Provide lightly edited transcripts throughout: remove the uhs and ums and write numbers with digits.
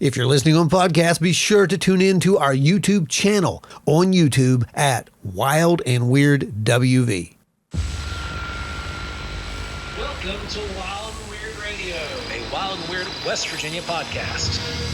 If you're listening on podcast, be sure to tune in to our YouTube channel on YouTube at Wild and Weird WV. Welcome to Wild and Weird Radio, a Wild and Weird West Virginia podcast.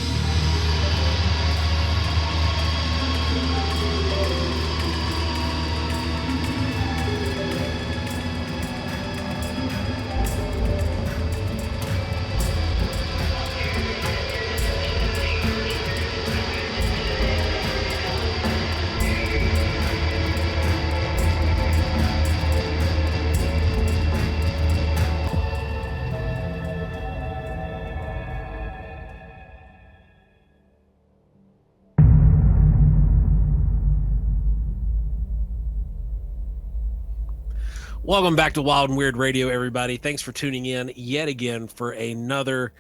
Welcome back to Wild and Weird Radio, everybody. Thanks for tuning in yet again for another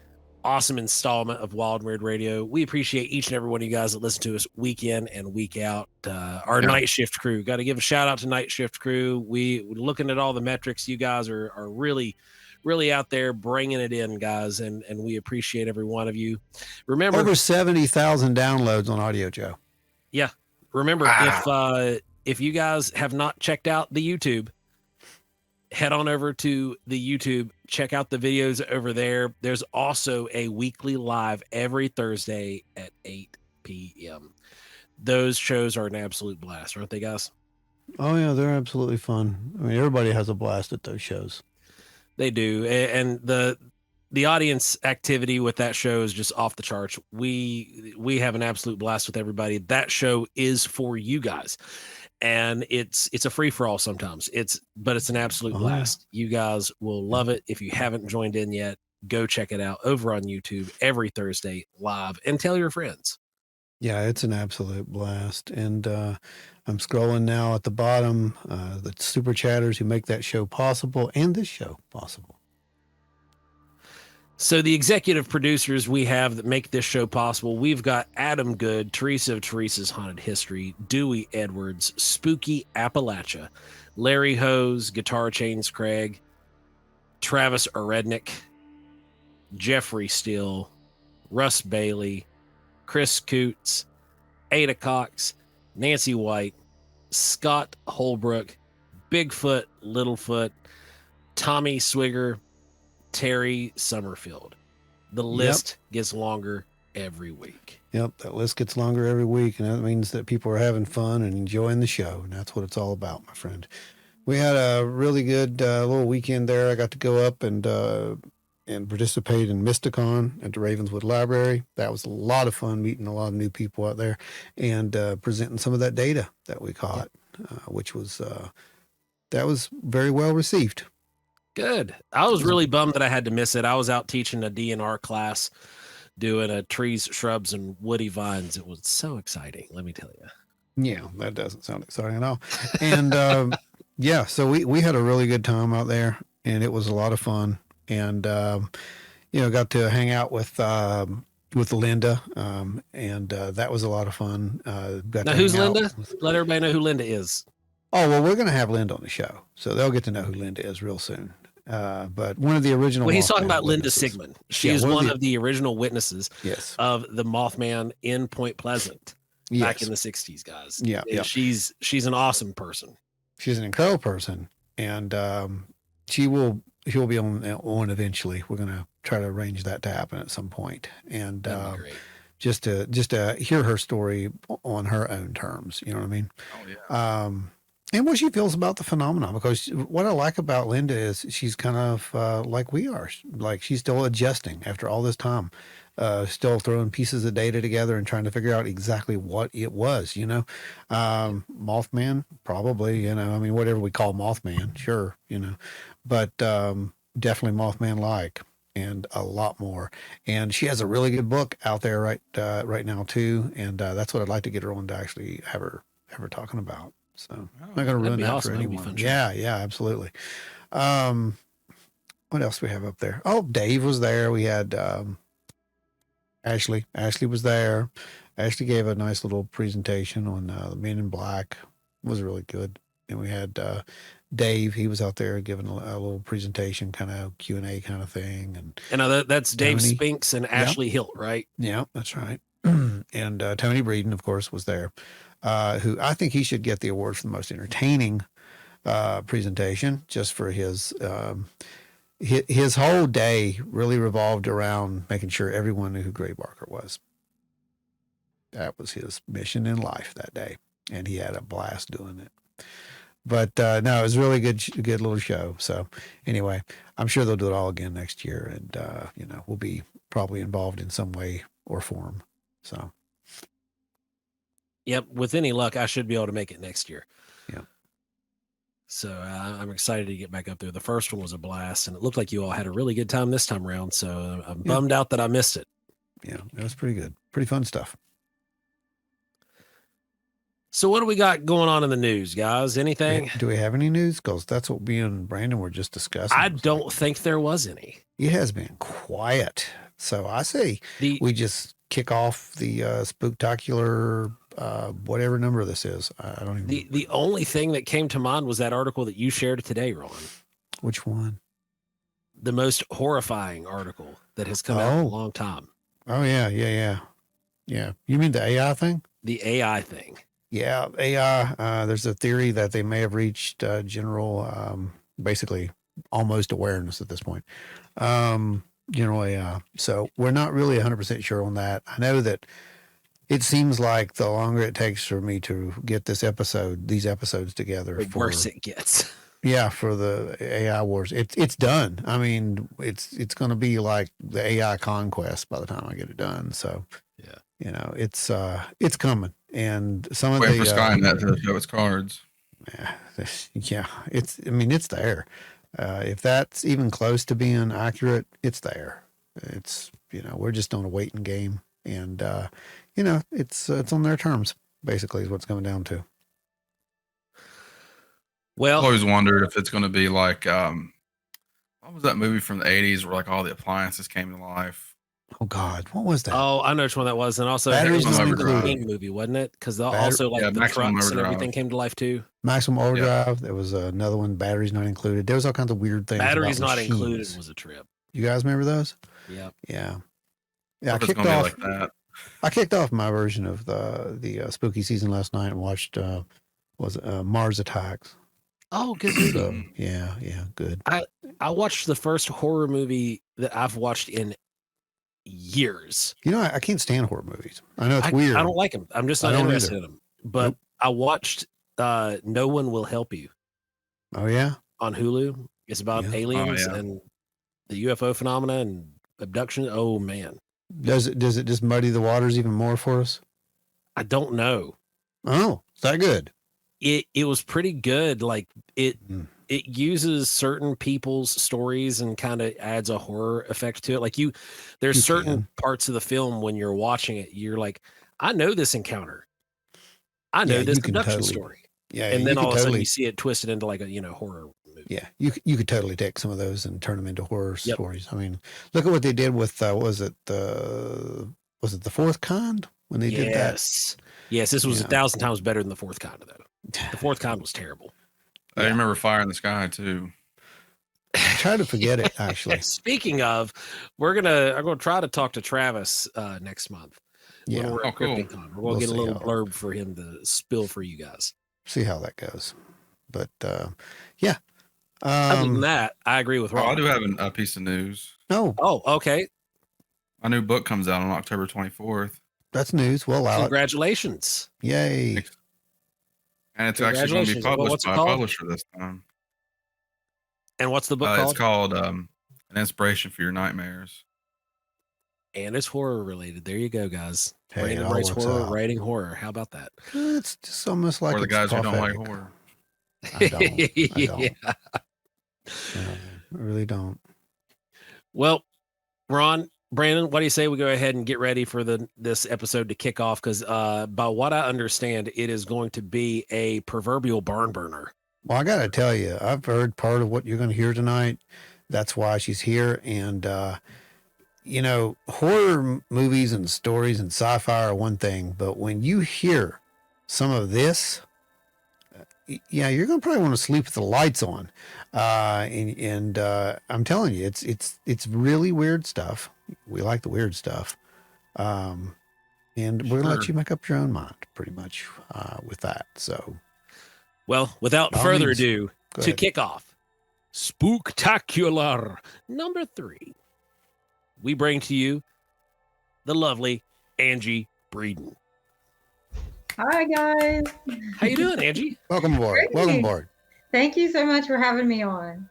awesome installment of Wild and Weird Radio. We appreciate each and every one of you guys that listen to us week in and week out. Our night shift crew, got to give a shout out to night shift crew. We're looking at all the metrics. You guys are really out there bringing it in, guys, and we appreciate every one of you. Remember, over 70,000 downloads on Audio Joe. Yeah. Remember, if you guys have not checked out the YouTube, head on over to the YouTube, check out the videos over there. There's also a weekly live every Thursday at 8 p.m. Those shows are an absolute blast, aren't they, guys? Oh, yeah, they're absolutely fun. I mean, everybody has a blast at those shows. They do. And the audience activity with that show is just off the charts. We have an absolute blast with everybody. That show is for you guys. And it's a free for all sometimes. But it's an absolute blast. You guys will love it. If you haven't joined in yet, go check it out over on YouTube every Thursday live and tell your friends. Yeah, it's an absolute blast. And I'm scrolling now at the bottom, the super chatters who make that show possible and this show possible. So the executive producers we have that make this show possible, we've got Adam Good, Teresa of Teresa's Haunted History, Dewey Edwards, Spooky Appalachia, Larry Hose, Guitar Chains Craig, Travis Orednick, Jeffrey Steele, Russ Bailey, Chris Coots, Ada Cox, Nancy White, Scott Holbrook, Bigfoot, Littlefoot, Tommy Swigger, Terry Summerfield. The list gets longer every week. Yep, that list gets longer every week, and that means that people are having fun and enjoying the show, and that's what it's all about, my friend. We had a really good little weekend there. I got to go up and participate in Mysticon at the Ravenswood Library. That was a lot of fun, meeting a lot of new people out there and presenting some of that data that we caught, which was that was very well received. Good. I was really bummed that I had to miss it. I was out teaching a DNR class, doing a trees, shrubs, and woody vines. It was so exciting, let me tell you. Yeah, that doesn't sound exciting at all. And so we had a really good time out there, and it was a lot of fun. And got to hang out with Linda, and that was a lot of fun. Now, who's Linda? Let everybody know who Linda is. Oh, well, we're going to have Linda on the show, so they'll get to know who Linda is real soon. But one of the original... Well, he's talking about Linda Sigmund. She is one of the original witnesses of the Mothman in Point Pleasant back in the 60s, guys. Yeah. She's an awesome person. She's an incredible person, and she'll be on eventually. We're going to try to arrange that to happen at some point. And just to hear her story on her own terms, you know what I mean? Oh, yeah. And what she feels about the phenomenon, because what I like about Linda is she's kind of like we are, like she's still adjusting after all this time, still throwing pieces of data together and trying to figure out exactly what it was, Mothman, probably, I mean, whatever we call Mothman, sure, but definitely Mothman-like and a lot more. And she has a really good book out there right now too. And that's what I'd like to get her on to actually have her talking about. So I'm not going to ruin that for anyone. Yeah, absolutely. What else do we have up there? Oh, Dave was there. We had Ashley. Ashley was there. Ashley gave a nice little presentation on the Men in Black. It was really good. And we had Dave, he was out there giving a little presentation, kind of Q&A kind of thing. And that's Dave Tony. Spinks and Ashley Hilt, right? Yeah, that's right. And Tony Breeden, of course, was there, who I think he should get the award for the most entertaining presentation, just for his whole day really revolved around making sure everyone knew who Gray Barker was. That was his mission in life that day, and he had a blast doing it. But no, it was a really good little show. So anyway, I'm sure they'll do it all again next year, and we'll be probably involved in some way or form. So, yep, with any luck, I should be able to make it next year. Yeah. So I'm excited to get back up there. The first one was a blast, and it looked like you all had a really good time this time around. So I'm bummed out that I missed it. Yeah, it was pretty good. Pretty fun stuff. So what do we got going on in the news, guys? Anything? Do we have any news? Because that's what me and Brandon were just discussing. I don't think there was any. It has been quiet. So I say we just kick off the Spooktacular, whatever number this is. I don't even. The only thing that came to mind was that article that you shared today, Ron. Which one? The most horrifying article that has come out in a long time. Oh, yeah. You mean the AI thing? The AI thing. Yeah, AI. There's a theory that they may have reached general, basically almost awareness at this point. General AI. So we're not really 100% sure on that. I know that it seems like the longer it takes for me to get these episodes together, the worse it gets. Yeah, for the AI wars, it's done. I mean, it's going to be like the AI conquest by the time I get it done. So yeah, it's coming. And some of wait for Skynet to show its cards. Yeah, it's there. If that's even close to being accurate, it's there. It's we're just on a waiting game, and it's on their terms. Basically, is what's coming down to. Well, I've always wondered if it's going to be like what was that movie from the 80s where like all the appliances came to life? Oh God, what was that? Oh, I know which one that was, and also Batteries it was Not the Included movie, wasn't it? Because also like the trucks and everything came to life too. Maximum Overdrive. There was another one. Batteries Not Included. There was all kinds of weird things. Batteries Not machines. Included was a trip. You guys remember those? Yep. Yeah. I kicked off. Like that. I kicked off my version of the spooky season last night and watched Mars Attacks. Oh, good movie. So, yeah, good. I watched the first horror movie that I've watched in years. I can't stand horror movies. I know it's weird. I don't like them. I'm just not interested in them. But I watched No One Will Help You. Oh, yeah? On Hulu. It's about aliens and the UFO phenomena and abduction. Oh, man. Does it just muddy the waters even more for us? I don't know. Oh, is that good? It was pretty good. Like it uses certain people's stories and kind of adds a horror effect to it. Like there's certain parts of the film when you're watching it, you're like, I know this encounter. I know this abduction story. Yeah. And then all of a sudden you see it twisted into like a horror movie. Yeah. You could totally take some of those and turn them into horror stories. I mean, look at what they did with, was it the Fourth Kind when they did that? Yes. This was 1,000 times better than the Fourth Kind though. The Fourth Kind was terrible. I remember Fire in the Sky too. I try to forget it actually. Speaking of, I'm gonna try to talk to Travis next month. Yeah, we're at CrypticCon. We're gonna get a little blurb for him to spill for you guys. See how that goes. But other than that, I agree with Ron. I do have a piece of news. Oh, okay. My new book comes out on October 24th. That's news. Well, congratulations! Yay! Thanks. And it's actually going to be published by a publisher this time. And what's the book called? It's called An Inspiration for Your Nightmares. And it's horror related. There you go, guys. Hey, Brandon writes horror, writing horror. How about that? It's just almost like for the guys who don't like horror. I don't. I really don't. Well, Ron, Brandon, what do you say we go ahead and get ready for this episode to kick off? Because by what I understand, it is going to be a proverbial barn burner. Well, I got to tell you, I've heard part of what you're going to hear tonight. That's why she's here. And, horror movies and stories and sci-fi are one thing. But when you hear some of this, yeah, you're going to probably want to sleep with the lights on. And I'm telling you, it's really weird stuff. We like the weird stuff. Um, and we're going to let Sure. you make up your own mind pretty much with that. So, Well, without by all further means, ado, go to ahead. kick off Spooktacular number 3, we bring to you the lovely Angie Breeden. Hi, guys. How you doing, Angie? Welcome aboard. Welcome Great. aboard. Thank you so much for having me on.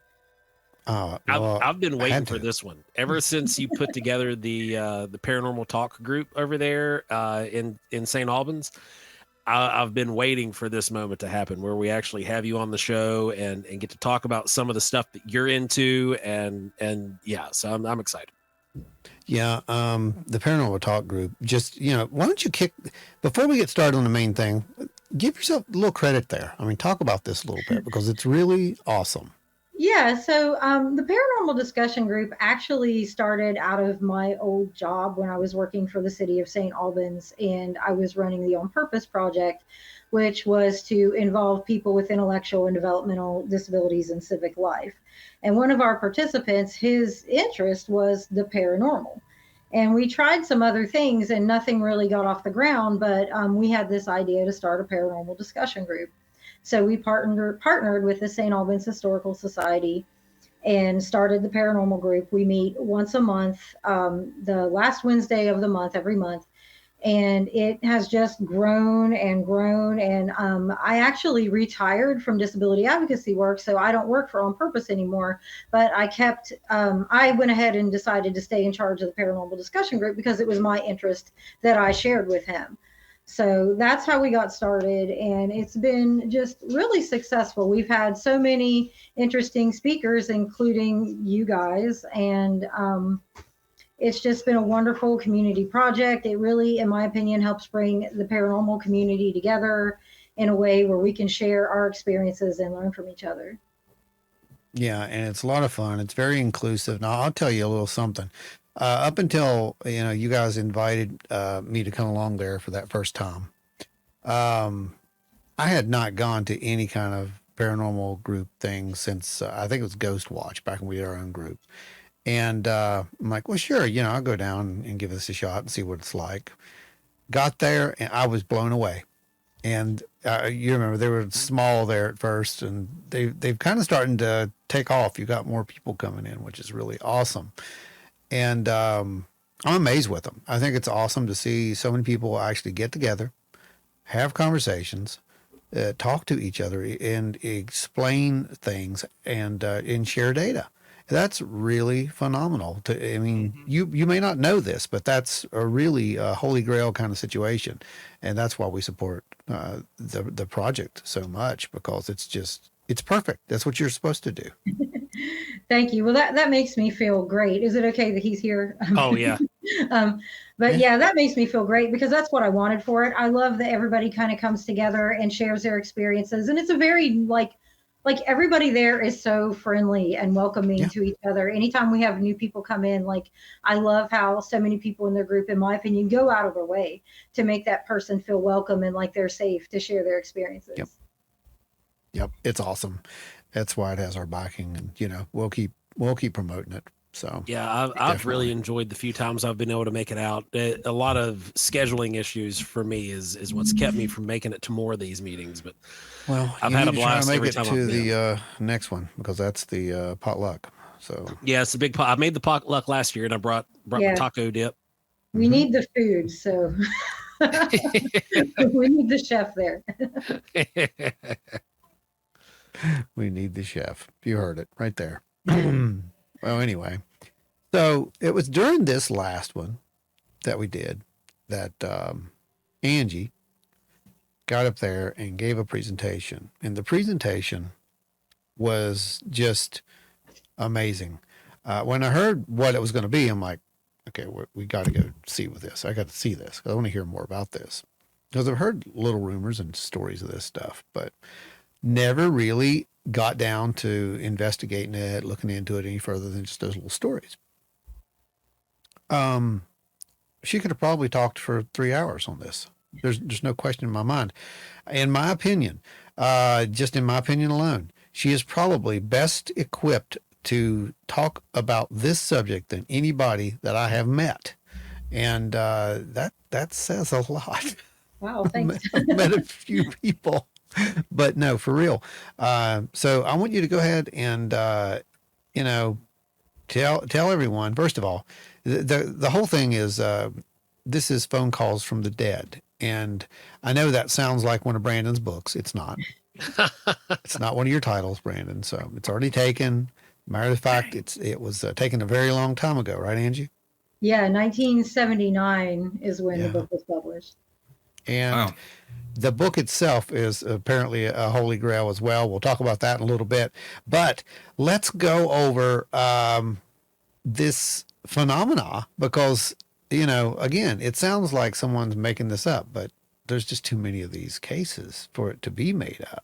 Well, I've been I waiting had for to. this one ever since you put together the paranormal talk group over there in St. Albans. I've been waiting for this moment to happen where we actually have you on the show and get to talk about some of the stuff that you're into and yeah, so I'm excited. Yeah, the Paranormal Talk group, just, why don't you before we get started on the main thing, give yourself a little credit there. I mean, talk about this a little bit because it's really awesome. Yeah, so the paranormal discussion group actually started out of my old job when I was working for the city of St. Albans, and I was running the On Purpose project, which was to involve people with intellectual and developmental disabilities in civic life. And one of our participants, his interest was the paranormal. And we tried some other things and nothing really got off the ground, but we had this idea to start a paranormal discussion group. So we partnered with the St. Albans Historical Society and started the paranormal group. We meet once a month, the last Wednesday of the month, every month. And it has just grown and grown. And I actually retired from disability advocacy work, so I don't work for On Purpose anymore. But I went ahead and decided to stay in charge of the paranormal discussion group because it was my interest that I shared with him. So that's how we got started, and it's been just really successful. We've had so many interesting speakers, including you guys, and it's just been a wonderful community project. It really, in my opinion, helps bring the paranormal community together in a way where we can share our experiences and learn from each other. Yeah, and it's a lot of fun. It's very inclusive. Now, I'll tell you a little something. Up until, you guys invited me to come along there for that first time, um, I had not gone to any kind of paranormal group thing since I think it was Ghost Watch back when we had our own group. And I'm like, well, sure, I'll go down and give this a shot and see what it's like. Got there and I was blown away. And you remember they were small there at first, and they've kind of starting to take off. You got more people coming in, which is really awesome. And I'm amazed with them. I think it's awesome to see so many people actually get together, have conversations, talk to each other, and explain things and share data. That's really phenomenal. I mean, you may not know this, but that's a really holy grail kind of situation, and that's why we support the project so much because it's perfect. That's what you're supposed to do. Thank you. Well, that makes me feel great. Is it okay that he's here? Oh yeah. But yeah, that makes me feel great because that's what I wanted for it. I love that everybody kind of comes together and shares their experiences, and it's a very like everybody there is so friendly and welcoming Yeah. to each other. Anytime we have new people come in, like I love how so many people in their group, in my opinion, go out of their way to make that person feel welcome and like they're safe to share their experiences. Yep, it's awesome. That's why it has our backing, and we'll keep promoting it. So Yeah, I've really enjoyed the few times I've been able to make it out. A lot of scheduling issues for me is what's kept me from making it to more of these meetings. But well, I've you had need a to try to blast make every it time to I've been. the next one because that's the potluck. So Yeah, it's a big pot. I made the potluck last year, and I brought my Yeah. taco dip. We need the food, so we need the chef there. we need the chef. You heard it right there. Well, anyway, so it was during this last one that we did that Angie got up there and gave a presentation, and the presentation was just amazing. When I heard what it was going to be, I'm like, okay, we got to go see with this. I got to see this because I want to hear more about this because I've heard little rumors and stories of this stuff, but never really got down to investigating it, looking into it any further than just those little stories. She could have probably talked for 3 hours on this. There's no question in my mind. In my opinion, just in my opinion alone. She is probably best equipped to talk about this subject than anybody that I have met. And that says a lot. Wow, thanks. I've met a few people, but no, for real. So I want you to go ahead and you know tell everyone. First of all, the whole thing is this is phone calls from the dead, and I know that sounds like one of Brandon's books. It's not. It's not one of your titles, Brandon. So it's already taken. Matter of fact, it was taken a very long time ago, right, Angie? Yeah, 1979 is when the Yeah. book was published. And Wow. the book itself is apparently a holy grail as well. We'll talk about that in a little bit. But let's go over this phenomena because, again, it sounds like someone's making this up, but there's just too many of these cases for it to be made up.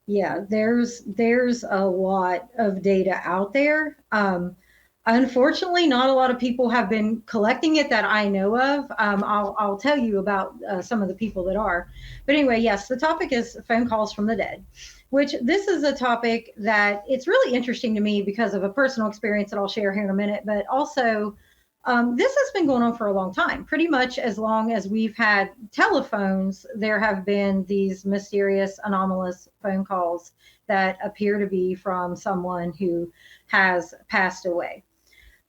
Yeah, there's a lot of data out there. Unfortunately, not a lot of people have been collecting it that I know of. I'll tell you about some of the people that are. But anyway, yes, the topic is phone calls from the dead, which this is a topic that it's really interesting to me because of a personal experience that I'll share here in a minute, but also this has been going on for a long time. Pretty much as long as we've had telephones, there have been these mysterious, anomalous phone calls that appear to be from someone who has passed away.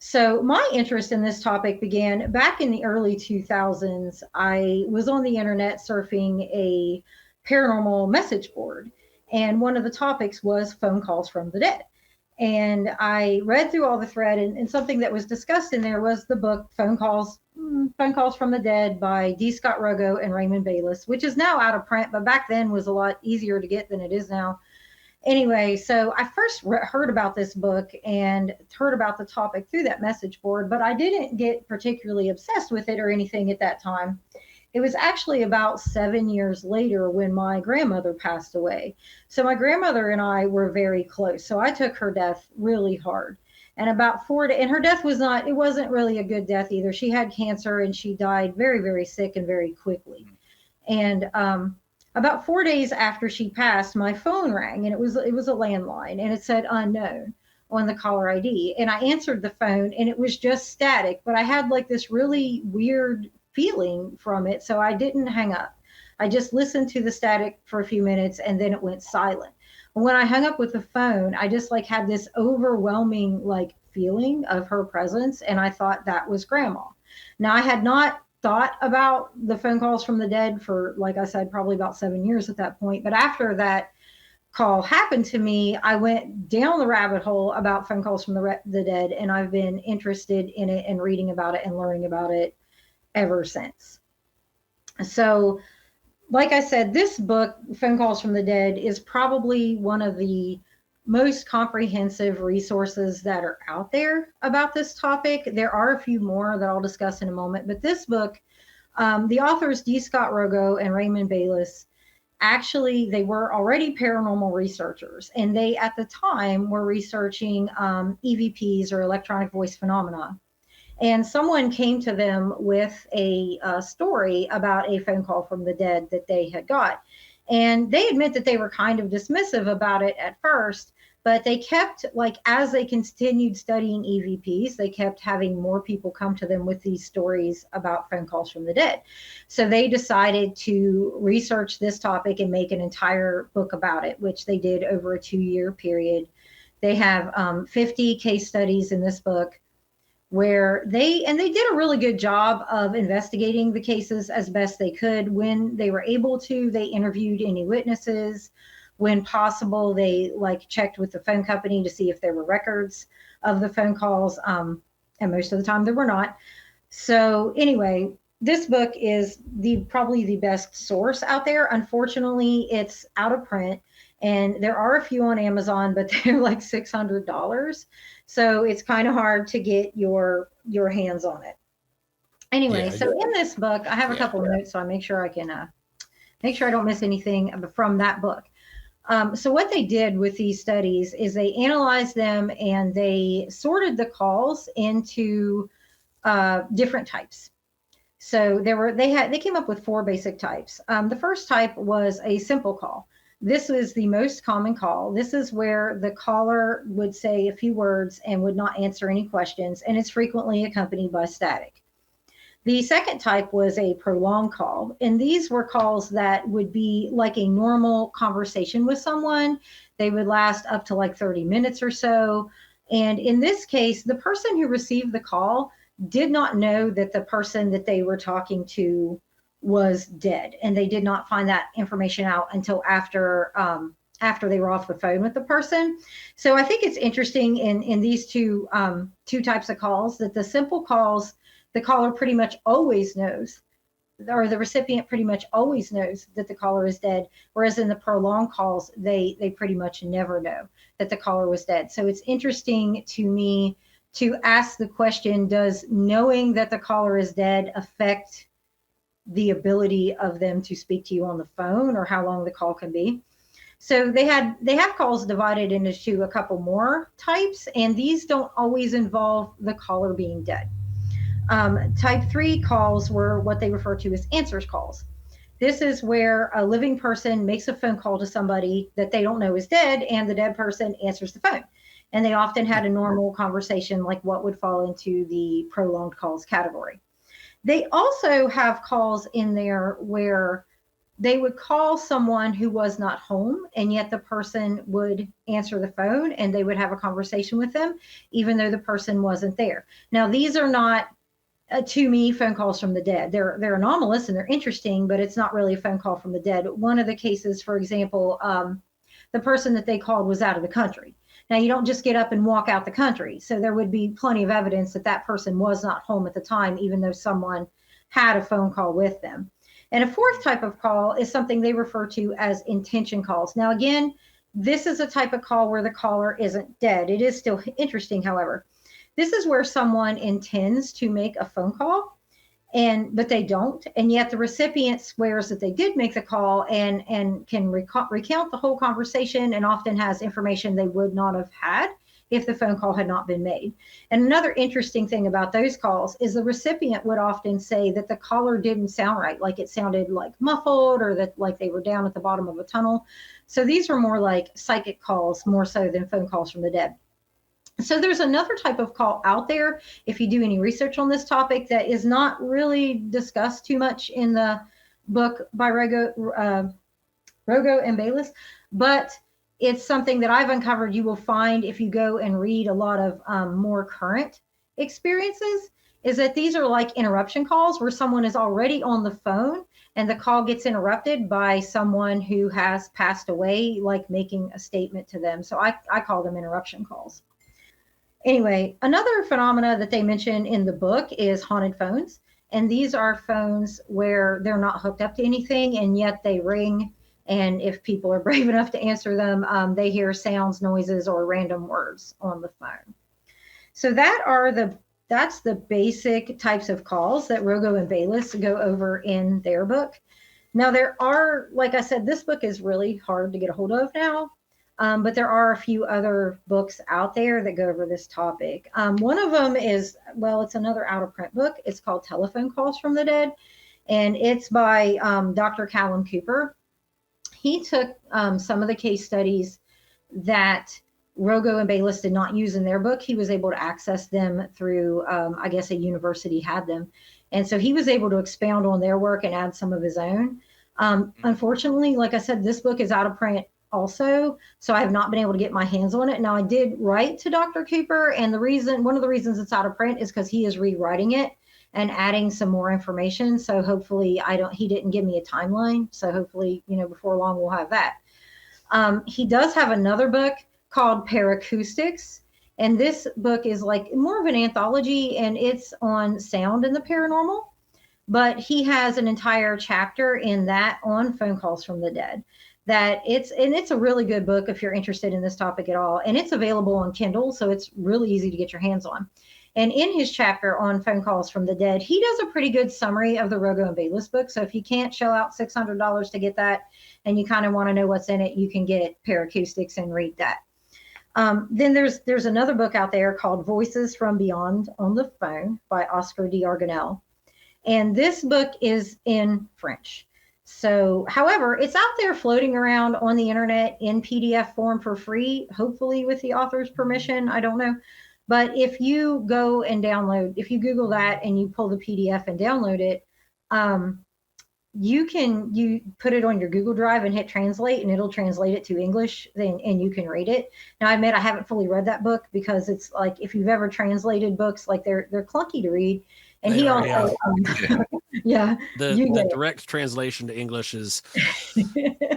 So, my interest in this topic began back in the early 2000s. I was on the internet surfing a paranormal message board, and one of the topics was phone calls from the dead. And I read through all the thread, and something that was discussed in there was the book Phone Calls from the Dead by D. Scott Rogo and Raymond Bayless, which is now out of print, but back then was a lot easier to get than it is now. Anyway, so I first heard about this book and heard about the topic through that message board, but I didn't get particularly obsessed with it or anything at that time. It was actually about 7 years later when my grandmother passed away. So my grandmother and I were very close. So I took her death really hard. And about and her death it wasn't really a good death either. She had cancer and she died very, very sick and very quickly. And about 4 days after she passed, my phone rang, and it was a landline, and it said unknown on the caller ID. And I answered the phone, and it was just static, but I had like this really weird feeling from it, so I didn't hang up. I just listened to the static for a few minutes, and then it went silent. When I hung up with the phone, I just like had this overwhelming like feeling of her presence, and I thought that was grandma. Now I had not thought about the phone calls from the dead for, like I said, probably about 7 years at that point. But after that call happened to me, I went down the rabbit hole about phone calls from the dead, and I've been interested in it and reading about it and learning about it ever since. So, like I said, this book, Phone Calls from the Dead, is probably one of the most comprehensive resources that are out there about this topic. There are a few more that I'll discuss in a moment, but this book, the authors D. Scott Rogo and Raymond Bayless, actually, they were already paranormal researchers, and they at the time were researching EVPs or electronic voice phenomena. And someone came to them with a story about a phone call from the dead that they had got. And they admit that they were kind of dismissive about it at first, but they kept, like, as they continued studying EVPs, they kept having more people come to them with these stories about phone calls from the dead. So they decided to research this topic and make an entire book about it, which they did over a 2-year period. They have 50 case studies in this book, where they did a really good job of investigating the cases as best they could. When they were able to, they interviewed any witnesses. When possible, they like checked with the phone company to see if there were records of the phone calls, and most of the time there were not. So anyway, this book is probably the best source out there. Unfortunately, it's out of print, and there are a few on Amazon, but they're like $600. So it's kind of hard to get your hands on it. Anyway, so in this book, I have a couple of notes, so I make sure I can make sure I don't miss anything from that book. So what they did with these studies is they analyzed them and they sorted the calls into different types. So they came up with 4 basic types. The first type was a simple call. This is the most common call. This is where the caller would say a few words and would not answer any questions, and it's frequently accompanied by static. The second type was a prolonged call, and these were calls that would be like a normal conversation with someone. They would last up to like 30 minutes or so. And in this case, the person who received the call did not know that the person that they were talking to was dead, and they did not find that information out until after they were off the phone with the person. So I think it's interesting in these two types of calls that the simple calls, the caller pretty much always knows, or the recipient pretty much always knows that the caller is dead, whereas in the prolonged calls, they pretty much never know that the caller was dead. So it's interesting to me to ask the question, does knowing that the caller is dead affect the ability of them to speak to you on the phone, or how long the call can be? So they have calls divided into a couple more types, and these don't always involve the caller being dead. Type 3 calls were what they refer to as answers calls. This is where a living person makes a phone call to somebody that they don't know is dead, and the dead person answers the phone. And they often had a normal conversation, like what would fall into the prolonged calls category. They also have calls in there where they would call someone who was not home, and yet the person would answer the phone and they would have a conversation with them, even though the person wasn't there. Now, these are not, to me, phone calls from the dead. They're anomalous and they're interesting, but it's not really a phone call from the dead. One of the cases, for example, the person that they called was out of the country. Now, you don't just get up and walk out the country. So there would be plenty of evidence that that person was not home at the time, even though someone had a phone call with them. And a fourth type of call is something they refer to as intention calls. Now, again, this is a type of call where the caller isn't dead. It is still interesting, however. This is where someone intends to make a phone call, but they don't, and yet the recipient swears that they did make the call and can recount the whole conversation, and often has information they would not have had if the phone call had not been made. And another interesting thing about those calls is the recipient would often say that the caller didn't sound right, like it sounded like muffled, or that like they were down at the bottom of a tunnel. So these were more like psychic calls, more so than phone calls from the dead. So there's another type of call out there, if you do any research on this topic, that is not really discussed too much in the book by Rogo and Bayless, but it's something that I've uncovered you will find if you go and read a lot of more current experiences, is that these are like interruption calls where someone is already on the phone and the call gets interrupted by someone who has passed away, like making a statement to them. So I call them interruption calls. Anyway, another phenomena that they mention in the book is haunted phones. And these are phones where they're not hooked up to anything, and yet they ring. And if people are brave enough to answer them, they hear sounds, noises, or random words on the phone. So that's the basic types of calls that Rogo and Bayless go over in their book. Now, there are, like I said, this book is really hard to get a hold of now. But there are a few other books out there that go over this topic. One of them is, well, it's another out-of-print book. It's called Telephone Calls from the Dead, and it's by Dr. Callum Cooper. He took some of the case studies that Rogo and Bayless did not use in their book. He was able to access them through, I guess, a university had them. And so he was able to expound on their work and add some of his own. Unfortunately, like I said, this book is out of print also, so I have not been able to get my hands on it. Now, I did write to Dr. Cooper, and one of the reasons it's out of print is because he is rewriting it and adding some more information. So hopefully he didn't give me a timeline. So hopefully, before long we'll have that. He does have another book called Paracoustics, and this book is like more of an anthology, and it's on sound and the paranormal. But he has an entire chapter in that on phone calls from the dead. It's a really good book if you're interested in this topic at all. And it's available on Kindle, so it's really easy to get your hands on. And in his chapter on phone calls from the dead, he does a pretty good summary of the Rogo and Bayless book. So if you can't shell out $600 to get that, and you kind of want to know what's in it, you can get Paracoustics and read that. Then there's another book out there called Voices from Beyond on the Phone by Oscar D. Arganel. And this book is in French. So, however, it's out there floating around on the internet in PDF form for free, hopefully with the author's permission. I don't know. But if you go and download, if you Google that and you pull the PDF and download it, you put it on your Google Drive and hit translate, and it'll translate it to English, and you can read it. Now, I admit I haven't fully read that book, because it's like, if you've ever translated books, like they're clunky to read. And They he are, also, yeah, the direct translation to English is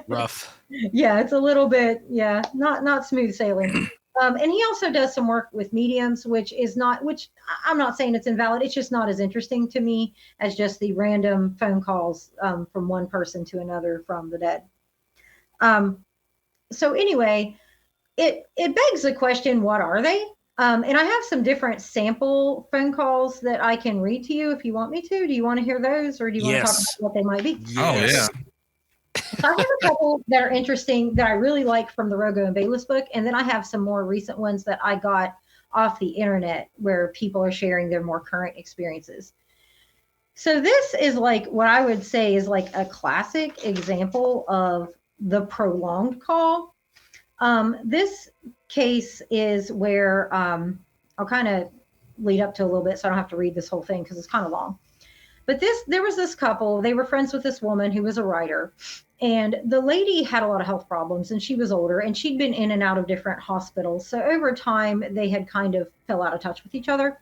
rough. Yeah, it's a little bit, not smooth sailing. And he also does some work with mediums, which I'm not saying it's invalid. It's just not as interesting to me as just the random phone calls from one person to another from the dead. So anyway, it begs the question, what are they? And I have some different sample phone calls that I can read to you if you want me to. Do you want to hear those, or do you want to talk about what they might be? Yes. Oh, yeah. So I have a couple that are interesting that I really like from the Rogo and Bayless book. And then I have some more recent ones that I got off the internet where people are sharing their more current experiences. So this is like what I would say is like a classic example of the prolonged call. This case is where I'll kind of lead up to a little bit so I don't have to read this whole thing because it's kind of long. But there was this couple, they were friends with this woman who was a writer, and the lady had a lot of health problems, and she was older, and she'd been in and out of different hospitals. So over time, they had kind of fell out of touch with each other.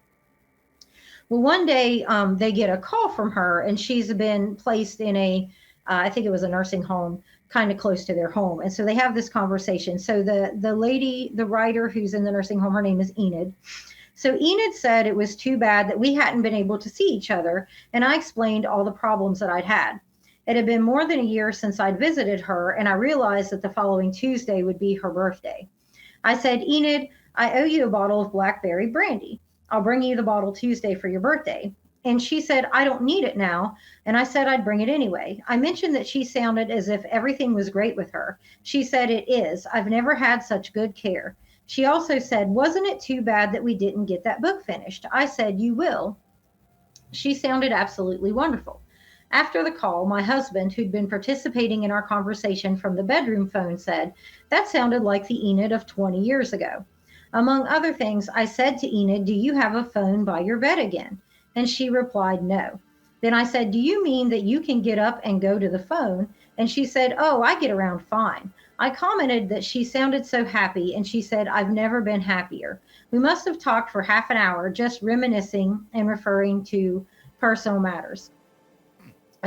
Well, one day they get a call from her, and she's been placed in I think it was a nursing home, kind of close to their home. And so they have this conversation. So the lady, the writer who's in the nursing home, her name is Enid. So Enid said it was too bad that we hadn't been able to see each other, and I explained all the problems that I'd had. It had been more than a year since I'd visited her, and I realized that the following Tuesday would be her birthday. I said, Enid, I owe you a bottle of blackberry brandy. I'll bring you the bottle Tuesday for your birthday. And she said, I don't need it now. And I said I'd bring it anyway. I mentioned that she sounded as if everything was great with her. She said, it is. I've never had such good care. She also said, wasn't it too bad that we didn't get that book finished? I said, you will. She sounded absolutely wonderful. After the call, my husband, who'd been participating in our conversation from the bedroom phone, said, that sounded like the Enid of 20 years ago. Among other things, I said to Enid, do you have a phone by your bed again? And she replied, no. Then I said, do you mean that you can get up and go to the phone? And she said, oh, I get around fine. I commented that she sounded so happy, and she said, I've never been happier. We must have talked for half an hour, just reminiscing and referring to personal matters.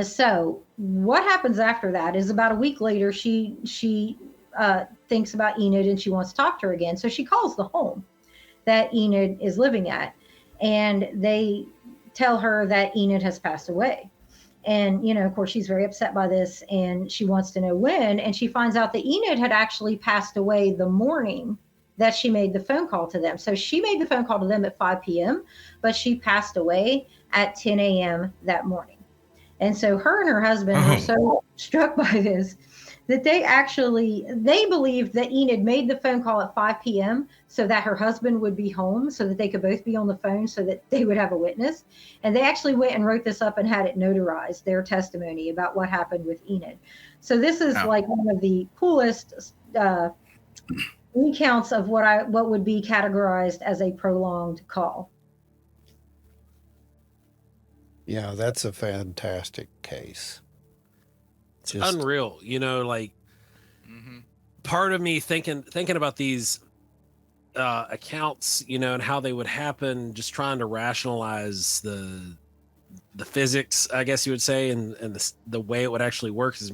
So what happens after that is about a week later, she thinks about Enid and she wants to talk to her again. So she calls the home that Enid is living at, and they tell her that Enid has passed away. And, of course, she's very upset by this, and she wants to know when. And she finds out that Enid had actually passed away the morning that she made the phone call to them. So she made the phone call to them at 5 p.m., but she passed away at 10 a.m. that morning. And so her and her husband were so struck by this that they believed that Enid made the phone call at 5 p.m. so that her husband would be home, so that they could both be on the phone, so that they would have a witness. And they actually went and wrote this up and had it notarized, their testimony about what happened with Enid. So this is like one of the coolest recounts of what would be categorized as a prolonged call. Yeah, that's a fantastic case. It's unreal, part of me thinking about these accounts, and how they would happen, just trying to rationalize the physics, I guess you would say, and the way it would actually work is,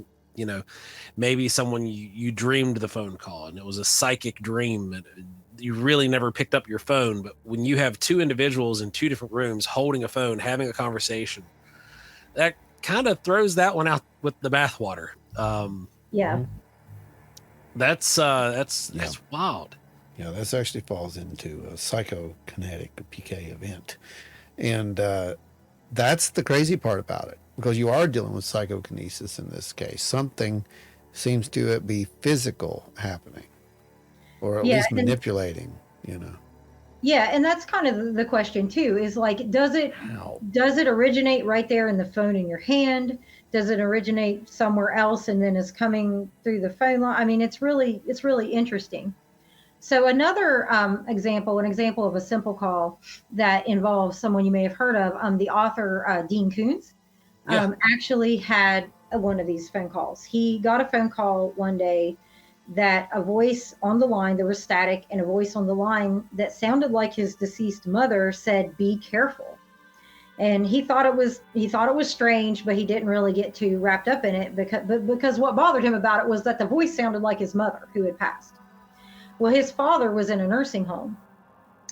maybe someone you dreamed the phone call and it was a psychic dream, and you really never picked up your phone. But when you have two individuals in two different rooms holding a phone, having a conversation, that kind of throws that one out with the bathwater. That's wild. Yeah, this actually falls into a psychokinetic PK event. And that's the crazy part about it, because you are dealing with psychokinesis in this case. Something seems to be physical happening, or at least manipulating, Yeah, and that's kind of the question too, is like, does it originate right there in the phone in your hand? Does it originate somewhere else and then is coming through the phone line? I mean, it's really interesting. So another an example of a simple call that involves someone you may have heard of, the author Dean Koontz actually had one of these phone calls. He got a phone call one day that a voice on the line, there was static, and a voice on the line that sounded like his deceased mother said, "Be careful." And he thought it was strange, but he didn't really get too wrapped up in it because what bothered him about it was that the voice sounded like his mother who had passed. Well, his father was in a nursing home,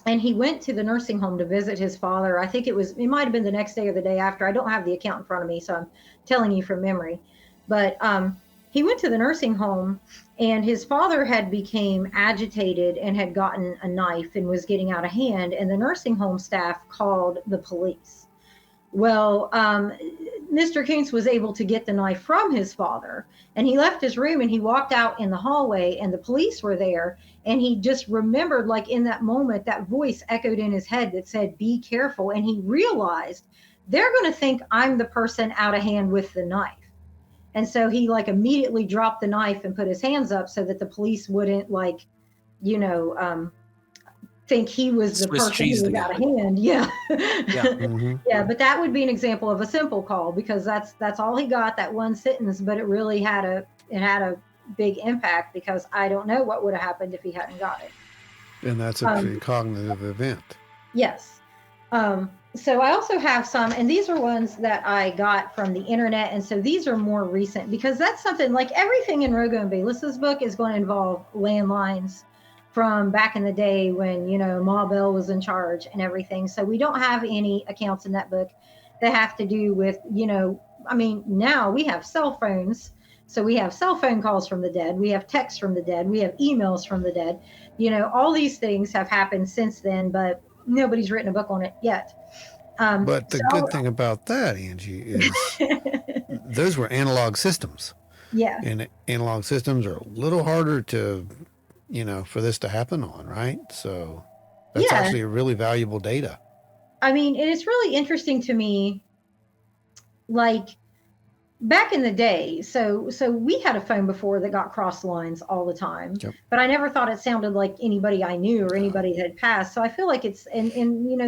and he went to the nursing home to visit his father. I think it might have been the next day or the day after. I don't have the account in front of me, so I'm telling you from memory. But he went to the nursing home, and his father had became agitated and had gotten a knife and was getting out of hand, and the nursing home staff called the police. Well, Mr. Koontz was able to get the knife from his father, and he left his room and he walked out in the hallway, and the police were there, and he just remembered, like in that moment, that voice echoed in his head that said, "Be careful," and he realized they're going to think I'm the person out of hand with the knife. And so he like immediately dropped the knife and put his hands up so that the police wouldn't think he was the Swiss person cheese who was the out of guy. hand. Yeah. Mm-hmm. Yeah, but that would be an example of a simple call because that's all he got, that one sentence, but it really had a big impact because I don't know what would have happened if he hadn't got it. And that's a cognitive event. Yes. So I also have some, and these are ones that I got from the internet, and so these are more recent because that's something like everything in Rogo and Bayless's book is going to involve landlines from back in the day when Ma Bell was in charge and everything. So we don't have any accounts in that book that have to do with I mean, now we have cell phones, so we have cell phone calls from the dead, we have texts from the dead, we have emails from the dead. All these things have happened since then, but nobody's written a book on it yet. But the good thing about that, Angie, is those were analog systems. Yeah. And analog systems are a little harder to, for this to happen on, right? So that's actually a really valuable data. I mean, and it's really interesting to me, like back in the day, so we had a phone before that got cross lines all the time. Yep. But I never thought it sounded like anybody I knew or anybody that had passed. So I feel like it's and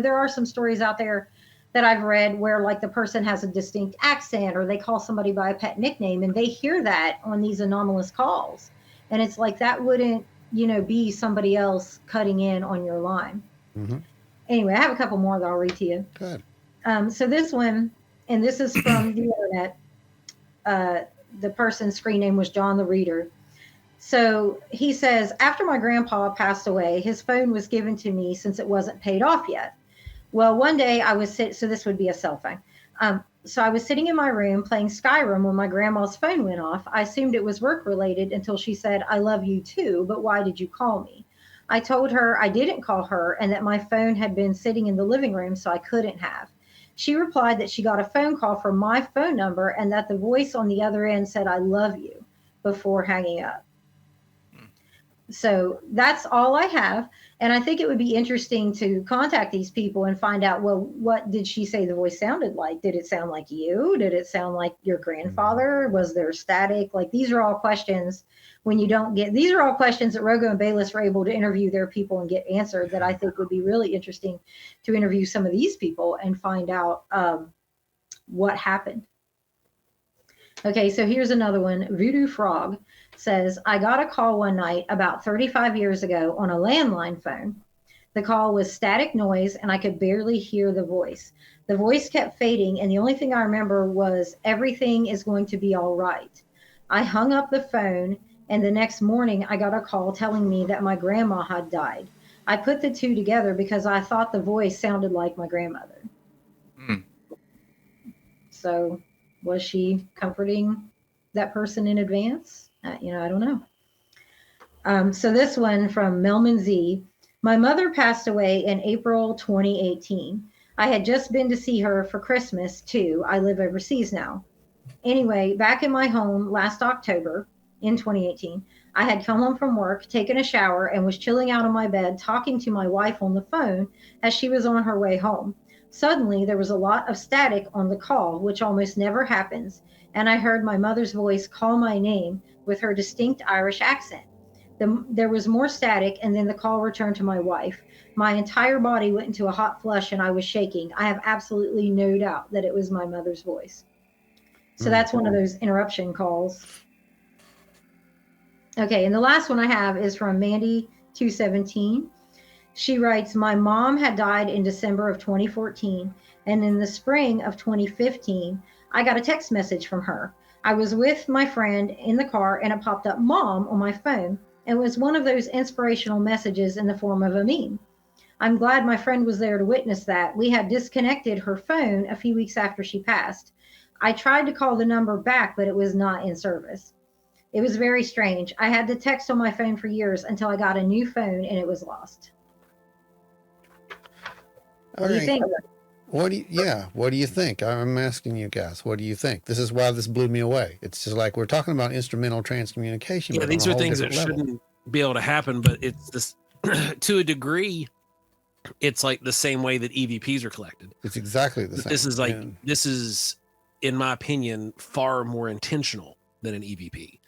there are some stories out there that I've read where like the person has a distinct accent or they call somebody by a pet nickname and they hear that on these anomalous calls. And it's like that wouldn't, be somebody else cutting in on your line. Mm-hmm. Anyway, I have a couple more that I'll read to you. Good. So this one, and this is from the internet. The person's screen name was John the Reader. So he says, after my grandpa passed away, his phone was given to me since it wasn't paid off yet. Well, one day so this would be a cell phone. So I was sitting in my room playing Skyrim when my grandma's phone went off. I assumed it was work related until she said, "I love you too, but why did you call me?" I told her I didn't call her and that my phone had been sitting in the living room, so I couldn't have. She replied that she got a phone call from my phone number and that the voice on the other end said, "I love you," before hanging up. So that's all I have. And I think it would be interesting to contact these people and find out, well, what did she say the voice sounded like? Did it sound like you? Did it sound like your grandfather? Was there static? Like these are all questions these are all questions that Rogo and Bayless were able to interview their people and get answered that I think would be really interesting to interview some of these people and find out what happened. Okay, so here's another one. Voodoo Frog says, I got a call one night about 35 years ago on a landline phone. The call was static noise and I could barely hear the voice. The voice kept fading and the only thing I remember was everything is going to be all right. I hung up the phone and the next morning I got a call telling me that my grandma had died. I put the two together because I thought the voice sounded like my grandmother. So was she comforting that person in advance? I don't know. So this one from Melman Z. My mother passed away in April 2018. I had just been to see her for Christmas too. I live overseas now. Anyway, back in my home last October in 2018, I had come home from work, taken a shower, and was chilling out on my bed talking to my wife on the phone as she was on her way home. Suddenly, there was a lot of static on the call, which almost never happens. and I heard my mother's voice call my name with her distinct Irish accent. There was more static, and then the call returned to my wife. My entire body went into a hot flush, and I was shaking. I have absolutely no doubt that it was my mother's voice. So that's one of those interruption calls. Okay, and the last one I have is from Mandy217. She writes, my mom had died in December of 2014, and in the spring of 2015, I got a text message from her. I was with my friend in the car, and it popped up Mom on my phone. It was one of those inspirational messages in the form of a meme. I'm glad my friend was there to witness that. We had disconnected her phone a few weeks after she passed. I tried to call the number back, but it was not in service. It was very strange. I had the text on my phone for years until I got a new phone and it was lost. What do you think? What do you think? I'm asking you guys, what do you think? This is why this blew me away. It's just like we're talking about instrumental transcommunication. Yeah, these are things that shouldn't be able to happen, but it's this to a degree, it's like the same way that EVPs are collected. It's exactly the same. This is, in my opinion, far more intentional than an EVP.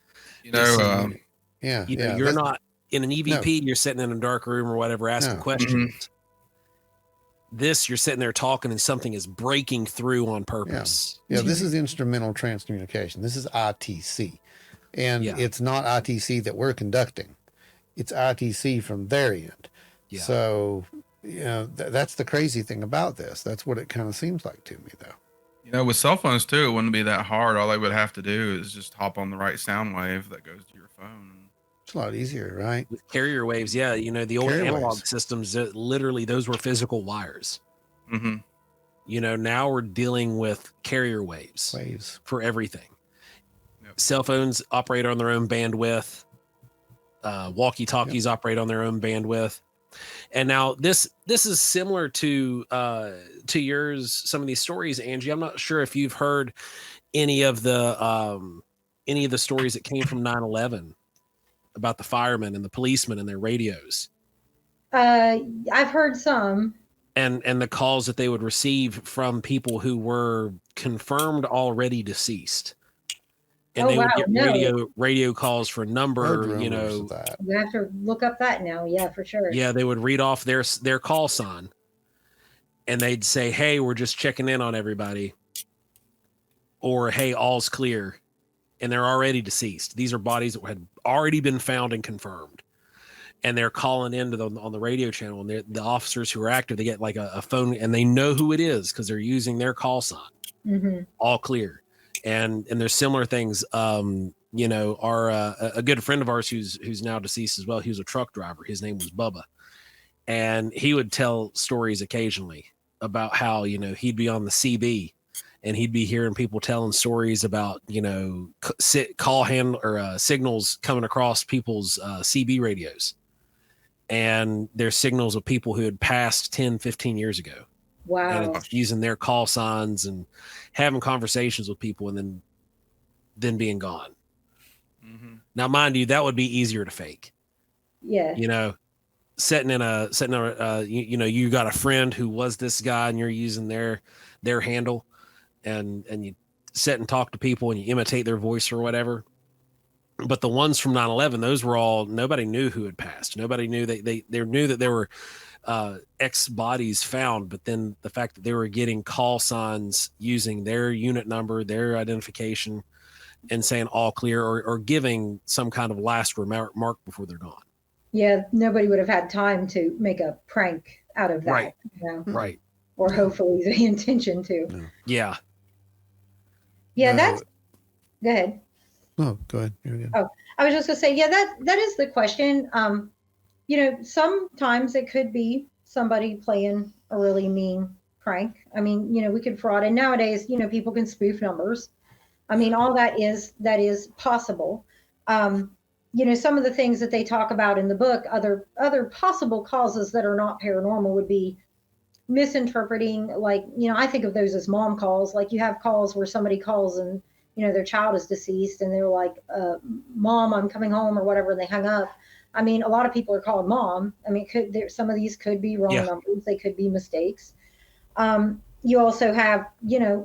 You're not in an EVP, you're sitting in a dark room or whatever, asking questions. Mm-hmm. This, you're sitting there talking and something is breaking through on purpose. Yeah, this is instrumental transcommunication. This is ITC. And it's not ITC that we're conducting. It's ITC from their end. Yeah. So, that's the crazy thing about this. That's what it kind of seems like to me, though. With cell phones, too, it wouldn't be that hard. All they would have to do is just hop on the right sound wave that goes to your phone. It's a lot easier, right? With carrier waves, the old analog systems, literally, those were physical wires. Mm-hmm. Now we're dealing with carrier waves for everything. Yep. Cell phones operate on their own bandwidth. Walkie-talkies operate on their own bandwidth. And now this is similar to yours. Some of these stories, Angie. I'm not sure if you've heard any of the stories that came from 9/11 about the firemen and the policemen and their radios. I've heard some. And the calls that they would receive from people who were confirmed already deceased. And they would get radio calls for a number, You have to look up that now. Yeah, for sure. Yeah, they would read off their call sign. And they'd say, hey, we're just checking in on everybody. Or, hey, all's clear. And they're already deceased. These are bodies that had already been found and confirmed. And they're calling into on the radio channel. And the officers who are active, they get like a phone and they know who it is because they're using their call sign. Mm-hmm. All clear. And there's similar things. A good friend of ours who's now deceased as well. He was a truck driver. His name was Bubba. And he would tell stories occasionally about how, he'd be on the CB. And he'd be hearing people telling stories about, call handle or signals coming across people's CB radios. And they're signals of people who had passed 10, 15 years ago. Wow. And it's using their call signs and having conversations with people and then being gone. Mm-hmm. Now, mind you, that would be easier to fake. Yeah. You got a friend who was this guy and you're using their handle. And you sit and talk to people and you imitate their voice or whatever. But the ones from 9/11, those were all, nobody knew who had passed. Nobody knew they knew that there were X bodies found, but then the fact that they were getting call signs using their unit number, their identification, and saying all clear or giving some kind of last remark before they're gone. Yeah, nobody would have had time to make a prank out of that. Right. Right. Or hopefully the intention to. No. Yeah. Yeah, that's. Go ahead. Oh, go ahead. You're good. Oh, I was just gonna say, yeah, that is the question. Sometimes it could be somebody playing a really mean prank. I mean, we could fraud, and nowadays, people can spoof numbers. I mean, all that is possible. Some of the things that they talk about in the book, other possible causes that are not paranormal would be misinterpreting, I think of those as mom calls. Like you have calls where somebody calls and their child is deceased and they're like, Mom, I'm coming home or whatever, and they hung up. I mean, a lot of people are called mom. I mean, some of these could be wrong numbers. They could be mistakes. You also have,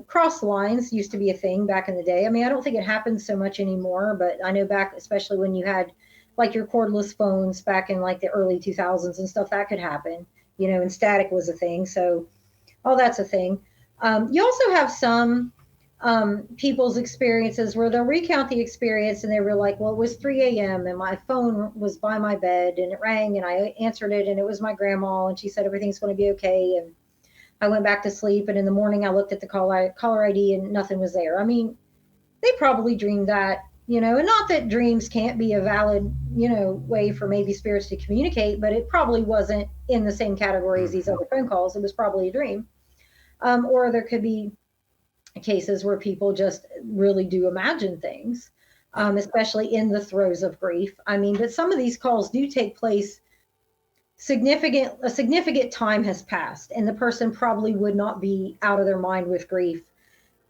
cross lines used to be a thing back in the day. I mean, I don't think it happens so much anymore, but I know back, especially when you had like your cordless phones back in like the early 2000s and stuff, that could happen, and static was a thing. So all that's a thing. You also have some people's experiences where they'll recount the experience and they were like, well, it was 3 a.m. and my phone was by my bed and it rang and I answered it and it was my grandma and she said everything's going to be okay. And I went back to sleep, and in the morning I looked at the caller ID and nothing was there. I mean, they probably dreamed that, and not that dreams can't be a valid, way for maybe spirits to communicate, but it probably wasn't in the same category as these other phone calls. It was probably a dream. Or there could be cases where people just really do imagine things, especially in the throes of grief. I mean, but some of these calls do take place a significant time has passed and the person probably would not be out of their mind with grief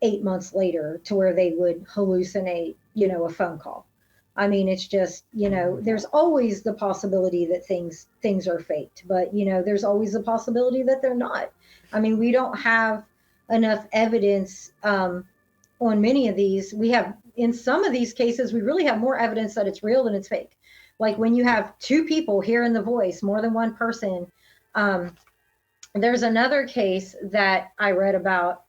8 months later to where they would hallucinate, a phone call. I mean, it's just, there's always the possibility that things are faked, but there's always the possibility that they're not. I mean, we don't have enough evidence on many of these. We have, in some of these cases, we really have more evidence that it's real than it's fake. Like when you have two people hearing the voice, more than one person. There's another case that I read about.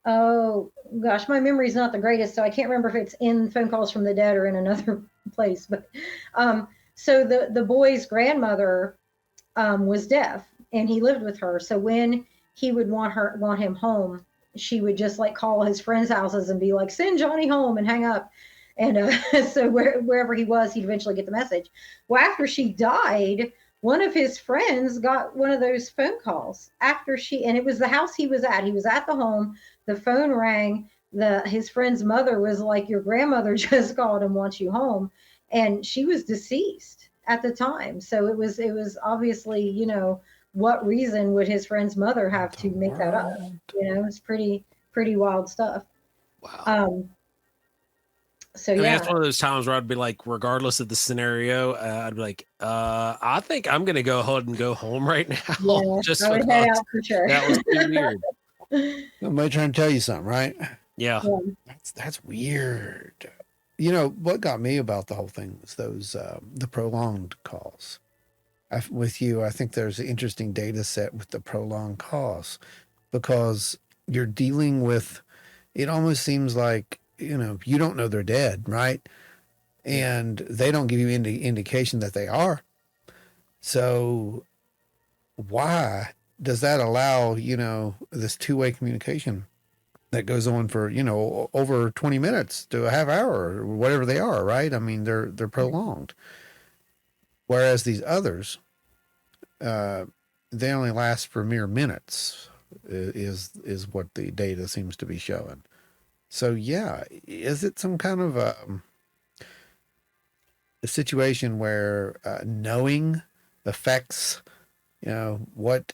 Oh gosh, my memory's not the greatest, so I can't remember if it's in Phone Calls from the Dead or in another place. But so the boy's grandmother was deaf, and he lived with her. So when he would want him home, she would just like call his friends' houses and be like, "Send Johnny home," and hang up. And so wherever he was, he'd eventually get the message. Well, after she died, one of his friends got one of those phone calls and it was the house he was at. He was at the home. The phone rang. His friend's mother was like, "Your grandmother just called and wants you home," and she was deceased at the time. So it was obviously, what reason would his friend's mother have to make that up? It's pretty wild stuff. Wow. So I mean, yeah, that's one of those times where I'd be like, regardless of the scenario, I'd be like, I think I'm gonna go ahead and go home right now. yeah, Just I would head because out for sure. that was too weird. Somebody trying to tell you something, right? Yeah. That's weird. What got me about the whole thing was those the prolonged calls. With you, I think there's an interesting data set with the prolonged calls because you're dealing with. It almost seems like you don't know they're dead, right? And they don't give you any indication that they are. So why does that allow this two-way communication that goes on for over 20 minutes to a half hour or whatever they are, right? I mean, they're prolonged, whereas these others they only last for mere minutes is what the data seems to be showing. So yeah, is it some kind of a situation where knowing affects what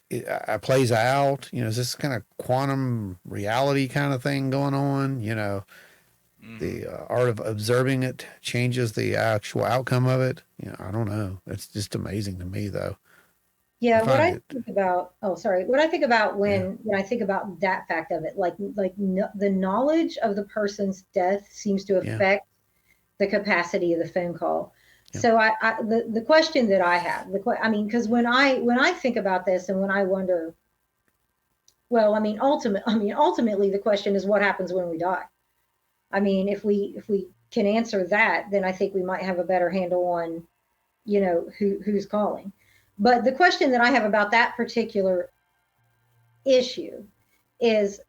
plays out? Is this kind of quantum reality kind of thing going on? The art of observing it changes the actual outcome of it. I don't know. It's just amazing to me, though. Yeah, what I think about when I think about that fact of it, the knowledge of the person's death seems to affect the capacity of the phone call. Yeah. So the question that I have, because when I think about this and when I wonder, well, ultimately the question is what happens when we die. I mean, if we can answer that, then I think we might have a better handle on, who's calling. But the question that I have about that particular issue is,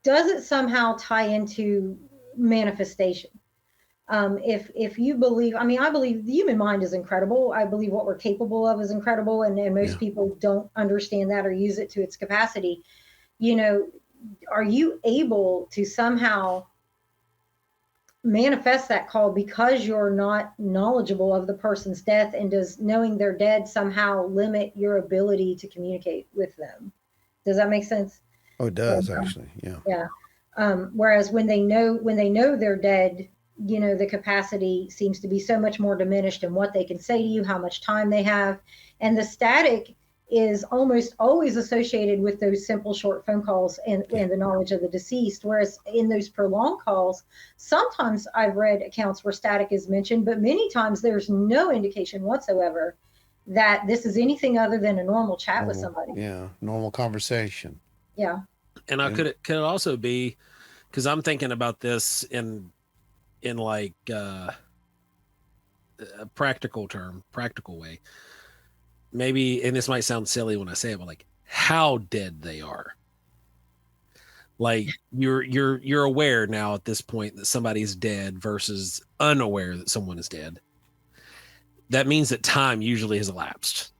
does it somehow tie into manifestation? If you believe, I believe the human mind is incredible. I believe what we're capable of is incredible. And most people don't understand that or use it to its capacity. Are you able to somehow manifest that call because you're not knowledgeable of the person's death, and does knowing they're dead somehow limit your ability to communicate with them? Does that make sense? Oh, it does, actually. Yeah. Whereas when they know they're dead, the capacity seems to be so much more diminished in what they can say to you, how much time they have, and the static is almost always associated with those simple short phone calls and the knowledge of the deceased. Whereas in those prolonged calls, sometimes I've read accounts where static is mentioned, but many times there's no indication whatsoever that this is anything other than a normal chat with somebody. Yeah, normal conversation. Yeah. And could it also be, because I'm thinking about this in like a practical way. Maybe, and this might sound silly when I say it, but like how dead they are. Like you're aware now at this point that somebody's dead versus unaware that someone is dead. That means that time usually has elapsed.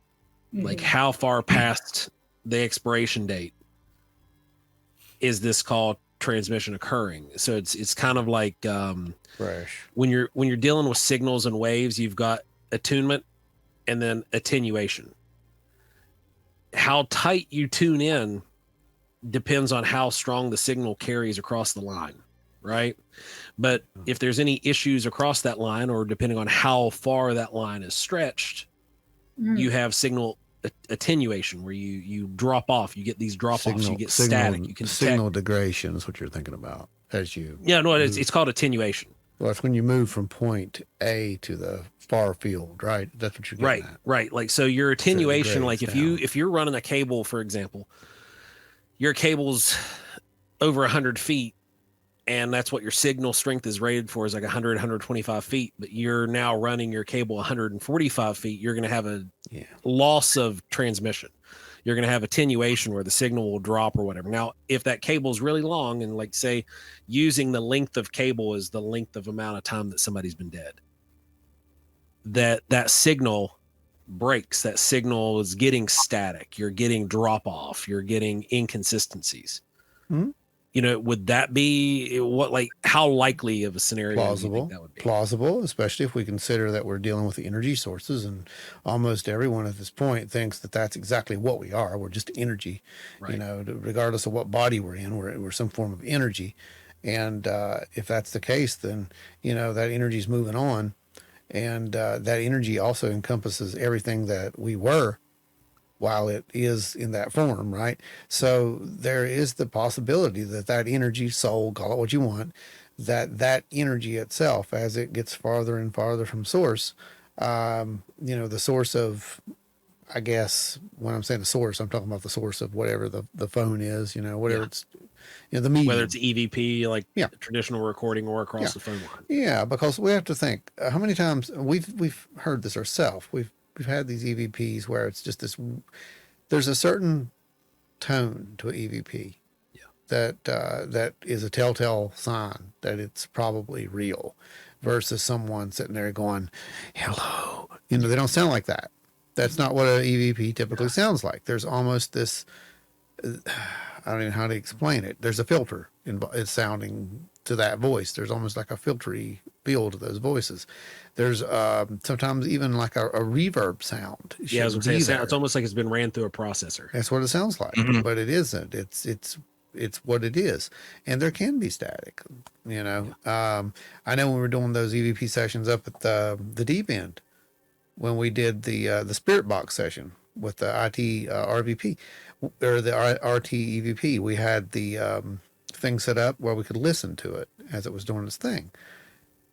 Like how far past the expiration date is this call transmission occurring? So it's kind of like fresh. When you're dealing with signals and waves, you've got attunement and then attenuation. How tight you tune in depends on how strong the signal carries across the line, right? But if there's any issues across that line, or depending on how far that line is stretched, you have signal attenuation, where you drop off. You get these drop offs. You get static. You can signal degradation is what you're thinking about as you. Yeah, no, it's called attenuation. Well, it's when you move from point A to the far field, right? That's what you're getting at. Right. Like, so your attenuation, like if you're running a cable, for example, your cable's over 100 feet, and that's what your signal strength is rated for, is like 100, 125 feet, but you're now running your cable 145 feet, you're going to have a loss of transmission. You're going to have attenuation where the signal will drop or whatever. Now, if that cable is really long, and like say using the length of cable is the length of amount of time that somebody's been dead, that signal breaks. That signal is getting static. You're getting drop off. You're getting inconsistencies. You know, would that be how likely of a scenario do you think that would be? Plausible, especially if we consider that we're dealing with the energy sources, and almost everyone at this point thinks that that's exactly what we are. We're just energy, right. You know, regardless of what body we're in, we're some form of energy. And if that's the case, then, you know, that energy is moving on. And that energy also encompasses everything that we were while it is in that form, right? So there is the possibility that energy, soul, call it what you want, that energy itself, as it gets farther and farther from source, you know, the source of, I guess when I'm saying the source, I'm talking about the source of whatever the phone is, you know, whatever it's, you know, the medium. Whether it's EVP, like traditional recording, or across the phone line. Yeah, because we have to think how many times we've heard this ourselves. We've had these EVPs where it's just this. There's a certain tone to an EVP, that is a telltale sign that it's probably real, versus someone sitting there going, "Hello." You know, they don't sound like that. That's not what an EVP typically sounds like. There's almost this. I don't even know how to explain it. There's a filter it's sounding to that voice. There's almost like a filtery feel to those voices. There's sometimes even like a reverb sound. Yeah, I was gonna say, it's almost like it's been ran through a processor. That's what it sounds like, but it isn't. It's what it is, and there can be static. You know, I know when we were doing those EVP sessions up at the deep end, when we did the Spirit Box session with the IT RVP or the RT EVP, we had the thing set up where we could listen to it as it was doing its thing.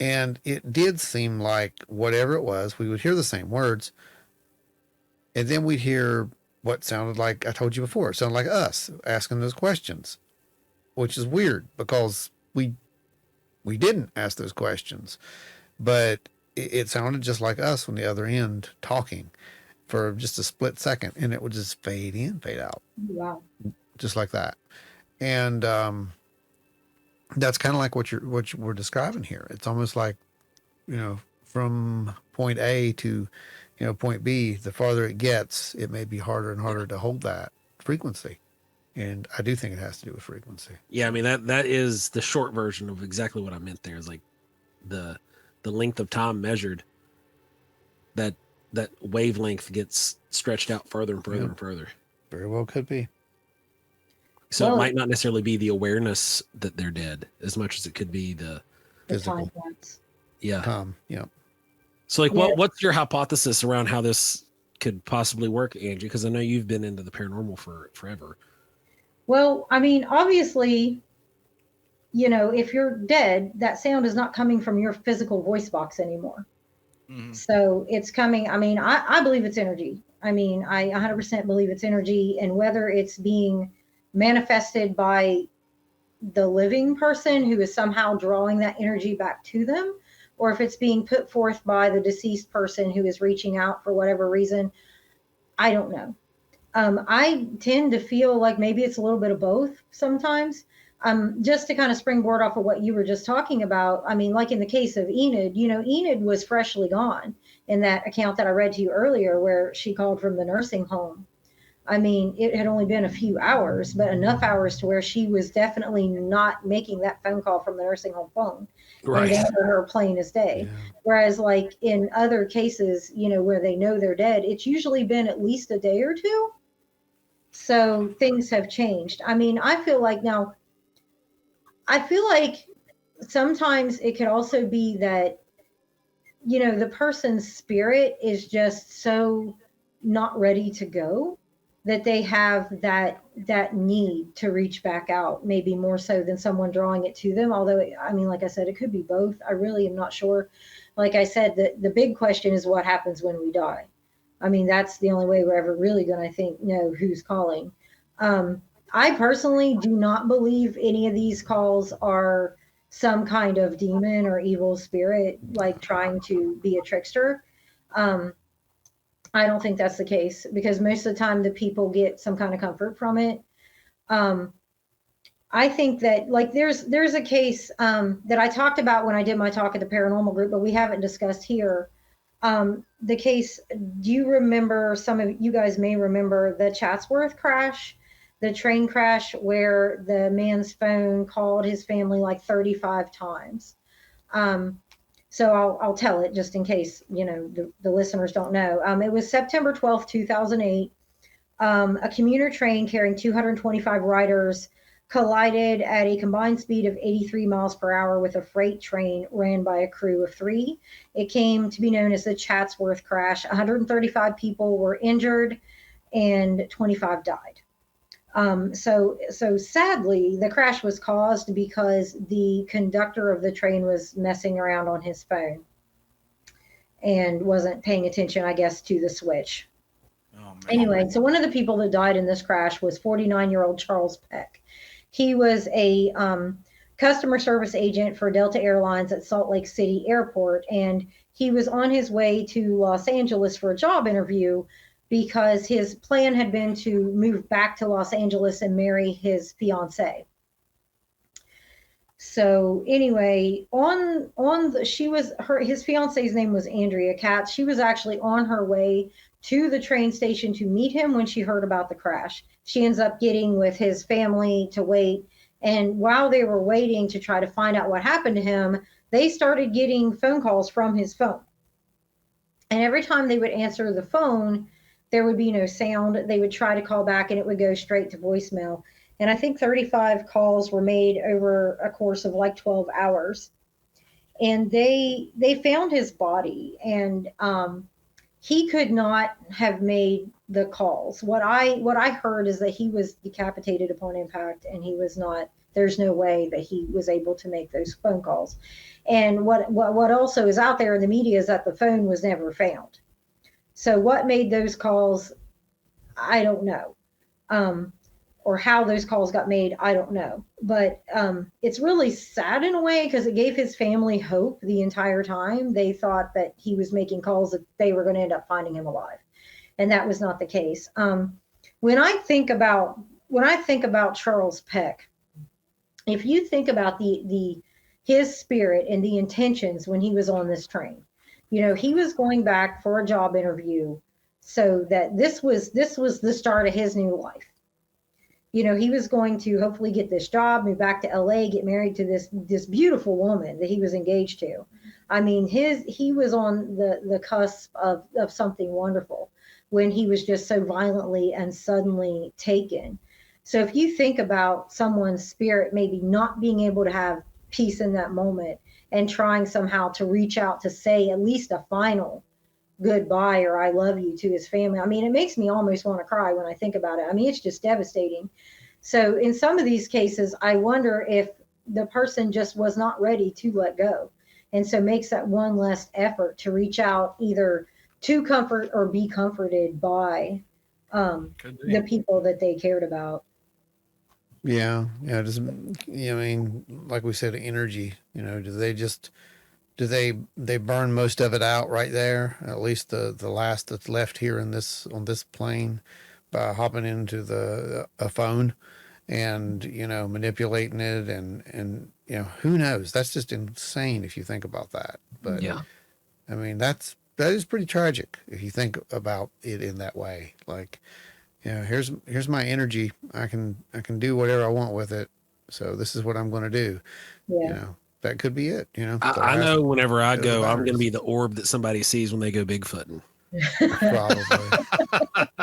And it did seem like whatever it was, we would hear the same words. And then we'd hear what sounded like, I told you before, it sounded like us asking those questions, which is weird because we didn't ask those questions. But it sounded just like us on the other end talking for just a split second, and it would just fade in, fade out. Wow. Just like that. And that's kind of like what we're describing here. It's almost like, you know, from point A to, you know, point B, the farther it gets, it may be harder and harder to hold that frequency. And I do think it has to do with frequency. Yeah, I mean, that is the short version of exactly what I meant there. Is like the length of time measured, that wavelength gets stretched out further and further and further. Very well could be. So it might not necessarily be the awareness that they're dead as much as it could be the physical. Yeah. Yeah. So like, what's your hypothesis around how this could possibly work, Angie? Because I know you've been into the paranormal for forever. Well, I mean, obviously, if you're dead, that sound is not coming from your physical voice box anymore. Mhm. So it's coming. I mean, I believe it's energy. I mean, I 100% believe it's energy, and whether it's being manifested by the living person who is somehow drawing that energy back to them, or if it's being put forth by the deceased person who is reaching out for whatever reason, I don't know. I tend to feel like maybe it's a little bit of both sometimes. Just to kind of springboard off of what you were just talking about, I mean, like in the case of Enid, Enid was freshly gone in that account that I read to you earlier, where she called from the nursing home. I mean, it had only been a few hours, but enough hours to where she was definitely not making that phone call from the nursing home phone. And they were her plain as day. Yeah. Whereas, like in other cases, where they know they're dead, it's usually been at least a day or two. So things have changed. I mean, I feel like sometimes it could also be that, the person's spirit is just so not ready to go that they have that need to reach back out, maybe more so than someone drawing it to them. Although, I mean, like I said, it could be both. I really am not sure. Like I said, the big question is what happens when we die. I mean, that's the only way we're ever really going to know who's calling. I personally do not believe any of these calls are some kind of demon or evil spirit, like trying to be a trickster. Um, I don't think that's the case, because most of the time the people get some kind of comfort from it. Um, I think that, like, there's a case that I talked about when I did my talk at the paranormal group, but we haven't discussed here. The case, do you remember, some of you guys may remember the Chatsworth crash, the train crash where the man's phone called his family like 35 times. So I'll tell it just in case, the listeners don't know. It was September 12th, 2008. A commuter train carrying 225 riders collided at a combined speed of 83 miles per hour with a freight train ran by a crew of 3. It came to be known as the Chatsworth crash. 135 people were injured and 25 died. So sadly, the crash was caused because the conductor of the train was messing around on his phone and wasn't paying attention, I guess, to the switch. Oh, man. Anyway, so one of the people that died in this crash was 49-year-old Charles Peck. He was a customer service agent for Delta Airlines at Salt Lake City Airport, and he was on his way to Los Angeles for a job interview because his plan had been to move back to Los Angeles and marry his fiancée. So anyway, his fiance's name was Andrea Katz. She was actually on her way to the train station to meet him when she heard about the crash. She ends up getting with his family to wait. And while they were waiting to try to find out what happened to him, they started getting phone calls from his phone. And every time they would answer the phone, there would be no sound. They would try to call back and it would go straight to voicemail. And I think 35 calls were made over a course of like 12 hours. And they found his body, and he could not have made the calls. What I heard is that he was decapitated upon impact, and he was not. There's no way that he was able to make those phone calls. And what also is out there in the media is that the phone was never found. So what made those calls, I don't know. Or how those calls got made, I don't know. But it's really sad in a way, because it gave his family hope the entire time. They thought that he was making calls that they were going to end up finding him alive, and that was not the case. When I think about Charles Peck, if you think about his spirit and the intentions when he was on this train, he was going back for a job interview, so that this was the start of his new life. He was going to hopefully get this job, move back to LA, get married to this beautiful woman that he was engaged to. I mean, he was on the cusp of something wonderful when he was just so violently and suddenly taken. So if you think about someone's spirit maybe not being able to have peace in that moment and trying somehow to reach out to say at least a final goodbye or I love you to his family. I mean, it makes me almost want to cry when I think about it. I mean, it's just devastating. So in some of these cases, I wonder if the person just was not ready to let go. And so makes that one last effort to reach out either to comfort or be comforted by Could the be. people that they cared about. Yeah, yeah. Just, I mean, like we said, energy. Do they just do they burn most of it out right there? At least the last that's left here in this on this plane by hopping into the a phone and manipulating it and who knows? That's just insane if you think about that. But Yeah. I mean, that is pretty tragic if you think about it in that way. Like, here's my energy. I can do whatever I want with it. So this is what I'm going to do. Yeah. That could be it. The I last know whenever I bit of the go, I'm going to batteries. be the orb that somebody sees when they go Bigfooting. Probably,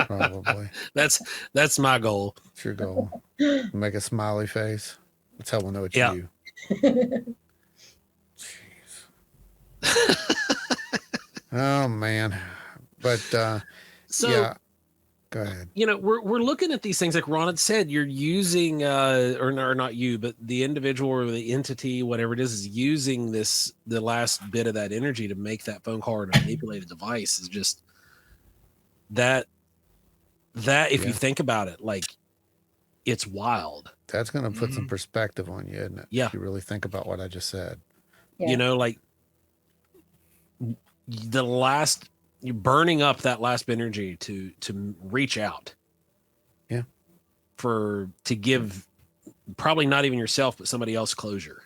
probably. That's my goal. It's your goal. Make a smiley face. That's how we'll know it's Yeah. you. Jeez. Oh man. But So, yeah. Go ahead. we're looking at these things like Ron had said. You're using, or not you, but the individual or the entity, whatever it is using the last bit of that energy to make that phone call or to manipulate a device is just that. If you Yeah. think about it, like it's wild. That's going to put some Mhm. perspective on you, isn't it? Yeah. If you really think about what I just said. Yeah. Like the last, you're burning up that last energy to reach out. Yeah. To give probably not even yourself, but somebody else closure.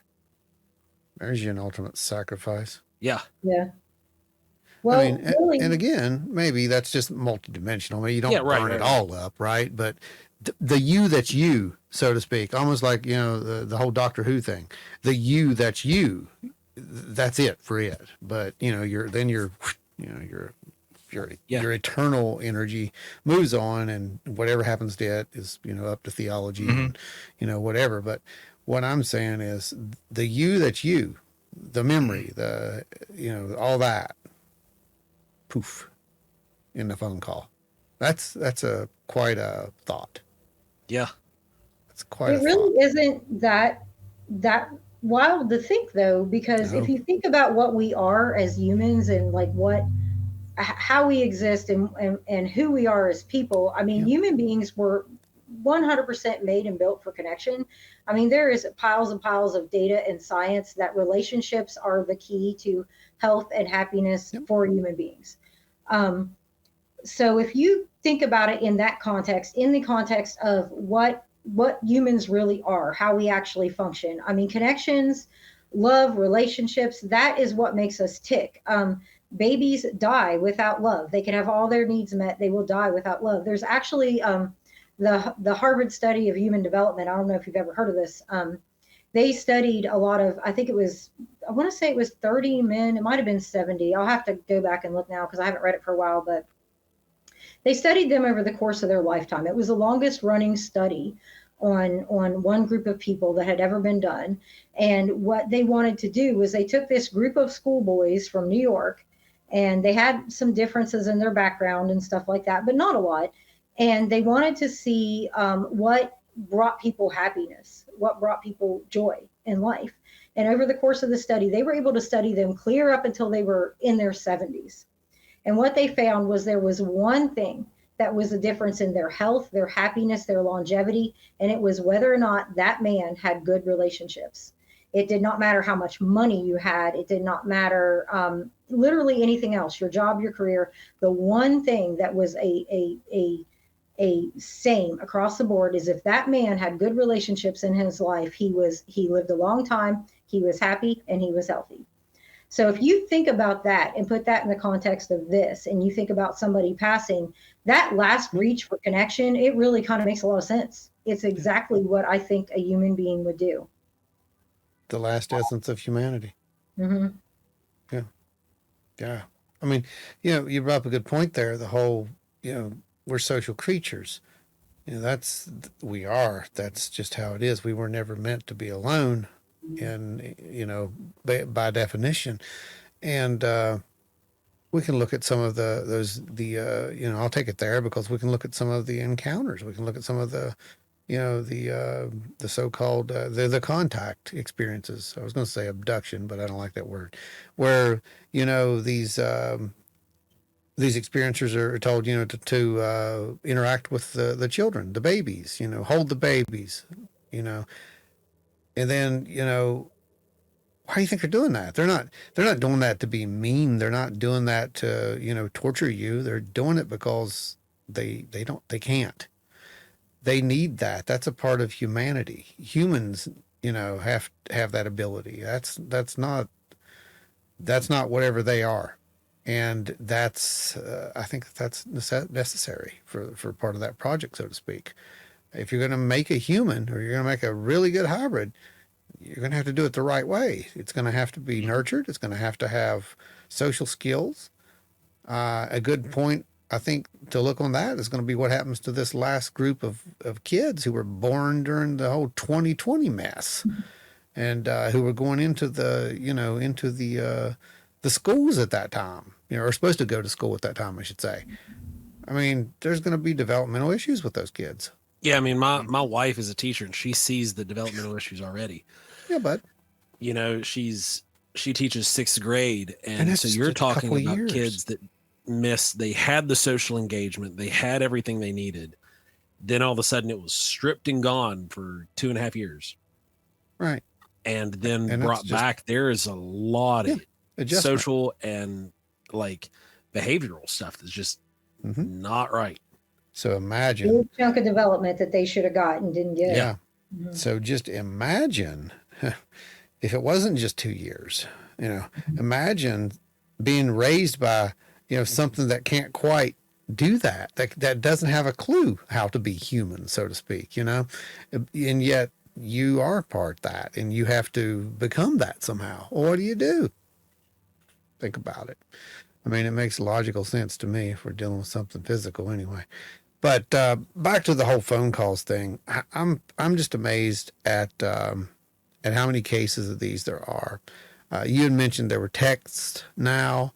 There's your ultimate sacrifice. Yeah. Yeah. Well, I mean, really, and again, maybe that's just multidimensional. Maybe you don't Yeah, right, burn right, it right. all up, right? But the you that's you, so to speak, almost like the whole Doctor Who thing. The you that's you, that's it for it. But your Yeah. your eternal energy moves on, and whatever happens to it is up to theology Mhm. and whatever. But what I'm saying is the you that's you, the memory, the all that, poof, in the phone call. That's a quite a thought. Yeah. That's quite a it thought. really isn't that wild to think though, because if No. you think about what we are as humans and like how we exist and who we are as people. I mean, Yeah. human beings were 100% made and built for connection. I mean, there is piles and piles of data and science that relationships are the key to health and happiness Yep. for human beings. Um, so if you think about it in that context, in the context of what humans really are, how we actually function, I mean, connections, love, relationships, that is what makes us tick. Babies die without love. They can have all their needs met, they will die without love. There's actually the Harvard study of human development. I don't know if you've ever heard of this. They studied a lot of, I think it was, I want to say it was 30 men, it might have been 70. I'll have to go back and look now because I haven't read it for a while, but they studied them over the course of their lifetime. It was the longest running study on one group of people that had ever been done. And what they wanted to do was they took this group of schoolboys from New York, and they had some differences in their background and stuff like that, but not a lot. And they wanted to see what brought people happiness, what brought people joy in life. And over the course of the study, they were able to study them clear up until they were in their 70s. And what they found was there was one thing that was the difference in their health, their happiness, their longevity, and it was whether or not that man had good relationships. It did not matter how much money you had. It did not matter literally anything else, your job, your career. The one thing that was a same across the board is if that man had good relationships in his life, he lived a long time, he was happy, and he was healthy. So if you think about that and put that in the context of this, and you think about somebody passing, that last reach for connection, it really kind of makes a lot of sense. It's exactly what I think a human being would do. The last essence of humanity. Mm-hmm. Yeah. Yeah. I mean, you brought up a good point there. The whole, we're social creatures. We are. That's just how it is. We were never meant to be alone, and by definition. And we can look at some of I'll take it there because we can look at some of the encounters. We can look at some of the, the so-called the contact experiences. I was going to say abduction, but I don't like that word. Where these experiencers are told, to interact with the children, the babies, hold the babies, and then, why do you think they're doing that? They're not doing that to be mean. They're not doing that to, torture you. They're doing it because they can't. They need that. That's a part of humanity. Humans, have that ability. That's not whatever they are. And that's, I think that's necessary for part of that project, so to speak. If you're going to make a human or you're going to make a really good hybrid, you're going to have to do it the right way. It's going to have to be nurtured. It's going to have social skills. A good point, I think, to look on that is going to be what happens to this last group of kids who were born during the whole 2020 mess, and who were going into the schools at that time, or supposed to go to school at that time, I should say. I mean, there's going to be developmental issues with those kids. Yeah, I mean, my wife is a teacher and she sees the developmental issues already. Yeah, but she teaches 6th grade, and so you're talking about years. kids that they had the social engagement, they had everything they needed. Then all of a sudden it was stripped and gone for 2.5 years. Right. And then brought back. There is a lot of social and like behavioral stuff that's just not right. So imagine a chunk of development that they should have gotten didn't get. Yeah. Mm-hmm. So just imagine if it wasn't just 2 years, imagine being raised by, something that can't quite do that doesn't have a clue how to be human, so to speak, and yet you are part of that and you have to become that somehow. Well, what do you do? Think about it. I mean, it makes logical sense to me if we're dealing with something physical anyway. But back to the whole phone calls thing. I'm just amazed at how many cases of these there are. You had mentioned there were texts now.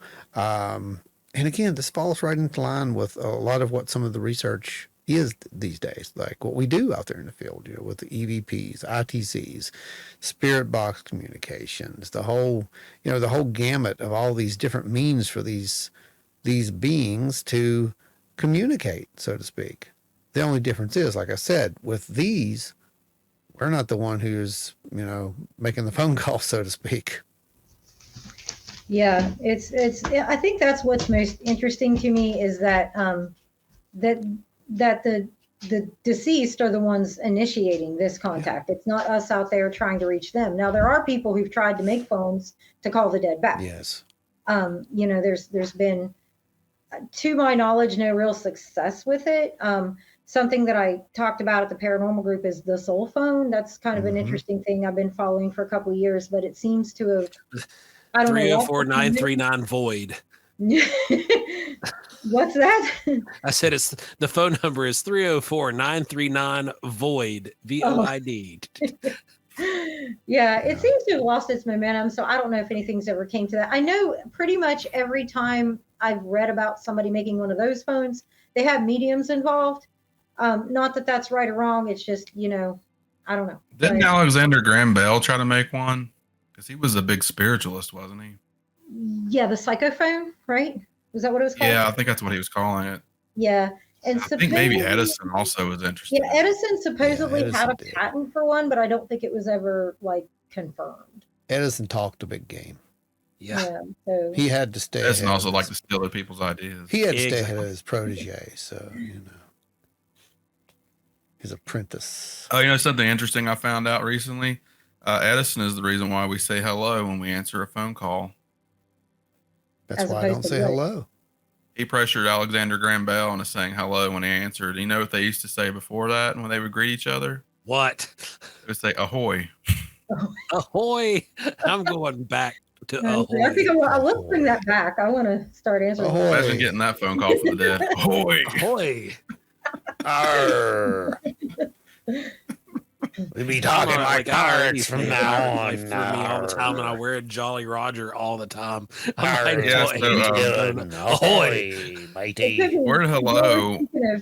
And again, this falls right into line with a lot of what some of the research is these days, like what we do out there in the field, with the EVPs, ITCs, spirit box communications, the whole gamut of all these different means for these beings to communicate, so to speak. The only difference is, like I said, with these, we're not the one who's, making the phone call, so to speak. Yeah, I think that's what's most interesting to me is that that the deceased are the ones initiating this contact. Yeah. It's not us out there trying to reach them. Now, there are people who've tried to make phones to call the dead back. Yes. There's been, to my knowledge, no real success with it. Something that I talked about at the paranormal group is the soul phone. That's kind of an interesting thing I've been following for a couple of years, but it seems to have, I don't 304-939 void. What's that? I said the phone number is 304-939 void, VOID. Yeah, it seems to have lost its momentum. So I don't know if anything's ever came to that. I know pretty much every time I've read about somebody making one of those phones, they have mediums involved. Not that that's right or wrong. It's just, I don't know. Didn't Alexander Graham Bell try to make one? Because he was a big spiritualist, wasn't he? Yeah, the psychophone, right? Was that what it was called? Yeah, I think that's what he was calling it. Yeah. And I think maybe Edison also was interested. Yeah, Edison supposedly had a patent for one, but I don't think it was ever confirmed. Edison talked a big game. Yeah. So he had to stay. Edison also liked to steal other people's ideas. He had to stay ahead of his protege, so his apprentice. Oh, something interesting I found out recently. Edison is the reason why we say hello when we answer a phone call. That's why I don't say hello. He pressured Alexander Graham Bell into saying hello when he answered. You know what they used to say before that when they would greet each other? What? They would say ahoy. Ahoy. I'm going back to ahoy. I think let's bring that back. I want to start answering. Ahoy. Imagine getting that phone call from the dead. Ahoy. Ahoy. Arr. We'll be I'm talking on it, like I already pirates from say now pirate life on. for me all the time, and I Arr. wear a Jolly Roger all the time. I might as Yeah, well so, answer the phone. Doing? Ahoy! Ahoy, It matey. could be. word hello.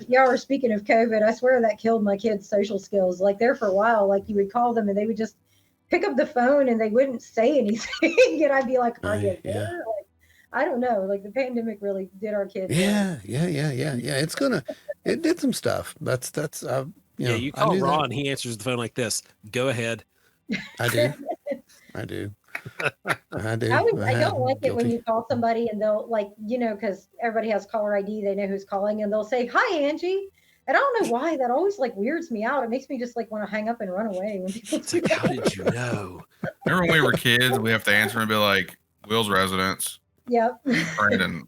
Y'all were speaking of COVID. I swear that killed my kids' social skills. Like there for a while, like you would call them and they would just pick up the phone and they wouldn't say anything, and I'd be like, "Are you Yeah. there?" Like I don't know. Like the pandemic really did our kids in. Yeah. It did some stuff. Yeah, you I call knew that. Ron, he answers the phone like this. Go ahead. I do. I do. I do. I don't like it when Guilty. you call somebody and they'll like, because everybody has caller ID, they know who's calling, and they'll say, "Hi, Angie." And I don't know why that always like weirds me out. It makes me just like want to hang up and run away when people It's do like, that. how did you know? Remember when we were kids, we have to answer and be like, Will's residence, Yep. Brandon.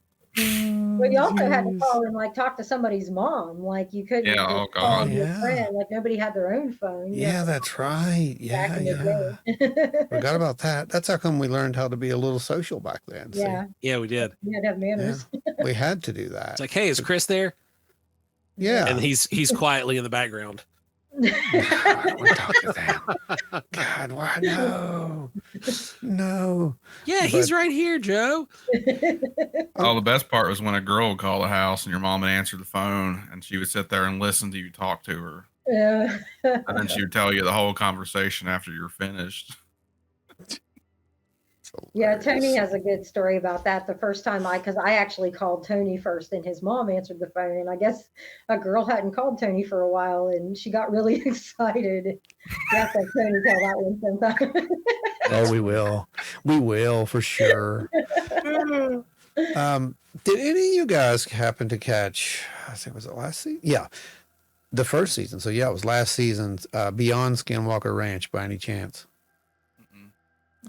But you also had to call and like talk to somebody's mom. Like you couldn't Yeah, just oh call God. your Yeah. friend. Like nobody had their own phone. Yeah, that's right. Back Yeah, in yeah. the day. Forgot about that. That's how come we learned how to be a little social back then. See? Yeah, Yeah, we did. you had to have Yeah. manners. We had to do It's that. like, hey, is Chris there? Yeah. And he's quietly in the background. We're talking to them. God, why? No. No. Yeah, he's But- right here, Joe. Oh, the best part was when a girl would call the house and your mom would answer the phone and she would sit there and listen to you talk to her. Yeah. And then she would tell you the whole conversation after you're finished. Yeah, Tony has a good story about that. The first time because I actually called Tony first and his mom answered the phone. And I guess a girl hadn't called Tony for a while and she got really excited. That's like Tony tell that one sometime. Oh, we will. We will for sure. Did any of you guys happen to catch, I think, was it last season? Yeah. The first season. So, yeah, it was last season's Beyond Skinwalker Ranch by any chance?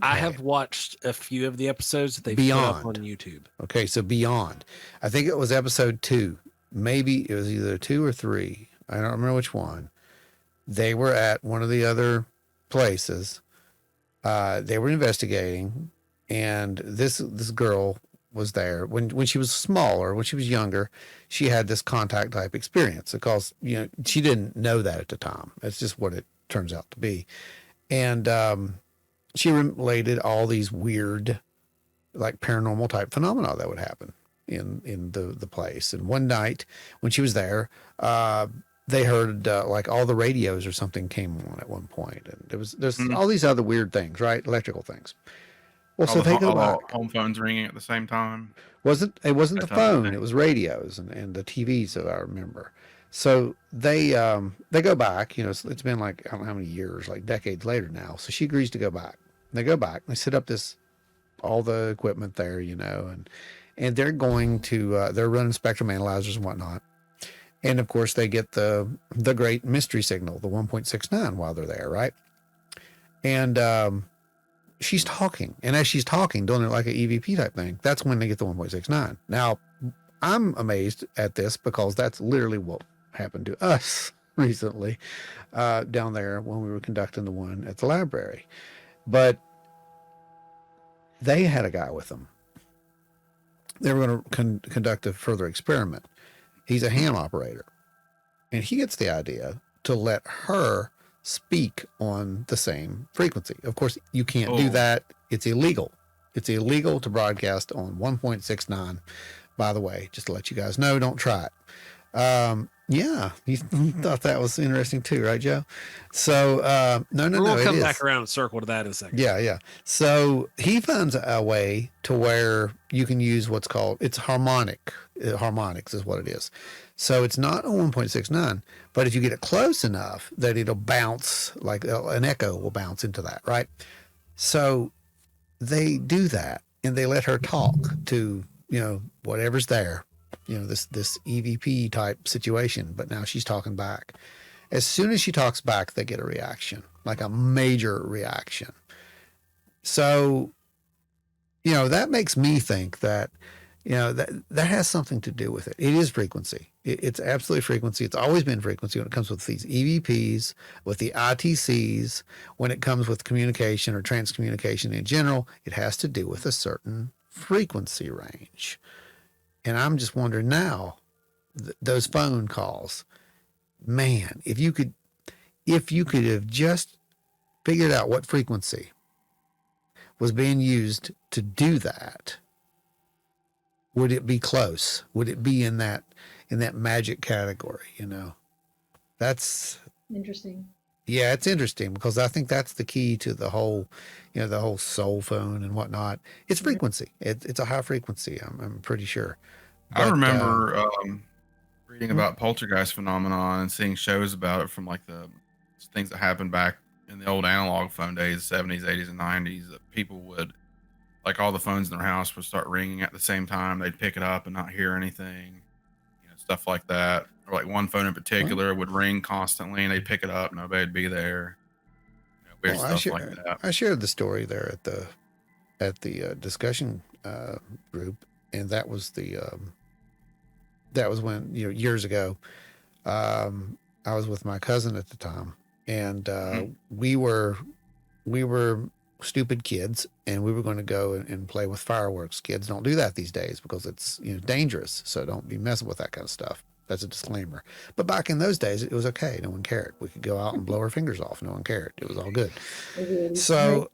I Okay. have watched a few of the episodes that they put up on Beyond. YouTube. Okay, so Beyond. I think it was episode 2. Maybe it was either 2 or 3. I don't remember which one. They were at one of the other places. They were investigating, and this girl was there when she was smaller, when she was younger. She had this contact type experience because she didn't know that at the time. That's just what it turns out to be, and she related all these weird, like paranormal type phenomena that would happen in the place. And one night when she was there, they heard like all the radios or something came on at one point, and there's all these other weird things, right? Electrical things. Well, so they go back. Home phones ringing at the same time. It wasn't That the type of phone, thing. it was radios and the TVs that I remember. So they go back, it's been like, I don't know how many years, like decades later now. So she agrees to go back. They go back, they set up all the equipment there, and they're going to, they're running spectrum analyzers and whatnot. And of course they get the great mystery signal, the 1.69 while they're there. Right. And, she's talking, and as she's talking, doing it like an EVP type thing, that's when they get the 1.69. Now, I'm amazed at this because that's literally what happened to us recently down there when we were conducting the one at the library. But they had a guy with them. They were going to conduct a further experiment. He's a ham operator, and he gets the idea to let her speak on the same frequency. Of course, you can't do that. It's illegal. It's illegal to broadcast on 1.69. By the way, just to let you guys know, don't try it. Yeah, you thought that was interesting too, right, Joe? So no, We'll come back around and circle to that in a second. Yeah. So he finds a way to where you can use what's called, it's harmonics is what it is. So it's not a 1.69, but if you get it close enough that it'll bounce, like an echo will bounce into that, right? So they do that, and they let her talk to, whatever's there, this EVP type situation, but now she's talking back. As soon as she talks back, they get a reaction, like a major reaction. So, that makes me think that, that has something to do with it. It is frequency. It's absolutely frequency. It's always been frequency when it comes with these EVPs, with the ITCs, when it comes with communication or transcommunication in general. It has to do with a certain frequency range. And I'm just wondering now, those phone calls, man, if if you could have just figured out what frequency was being used to do that, would it be close? Would it be in that magic category? That's Interesting. yeah, it's interesting because I think that's the key to the whole, the whole soul phone and whatnot. It's frequency. It's a high frequency. I'm pretty sure. I But, remember reading about poltergeist phenomenon and seeing shows about it from like the things that happened back in the old analog phone days, 70s, 80s, and 90s. That people would, like, all the phones in their house would start ringing at the same time. They'd pick it up and not hear anything, stuff like that. Or like one phone in particular would ring constantly, and they'd pick it up, nobody'd be there. Weird stuff like that. I shared the story there at the discussion group, and that was when, years ago. I was with my cousin at the time, and we were stupid kids, and we were going to go and play with fireworks. Kids don't do that these days because it's dangerous, so don't be messing with that kind of stuff. That's a disclaimer. But back in those days, it was okay. No one cared. We could go out and blow our fingers off. No one cared. It was all good. So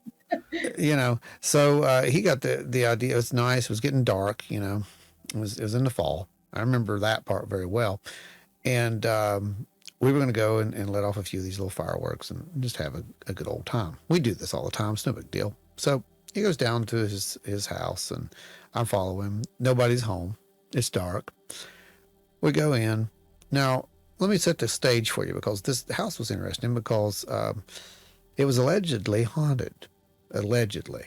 so he got the idea. It was nice. It was getting dark. It was in the fall. I remember that part very well. And we were going to go and let off a few of these little fireworks and just have a good old time. We do this all the time. It's no big deal. So he goes down to his house, and I follow him. Nobody's home. It's dark. We go in. Now, let me set the stage for you, because this house was interesting because it was allegedly haunted. Allegedly.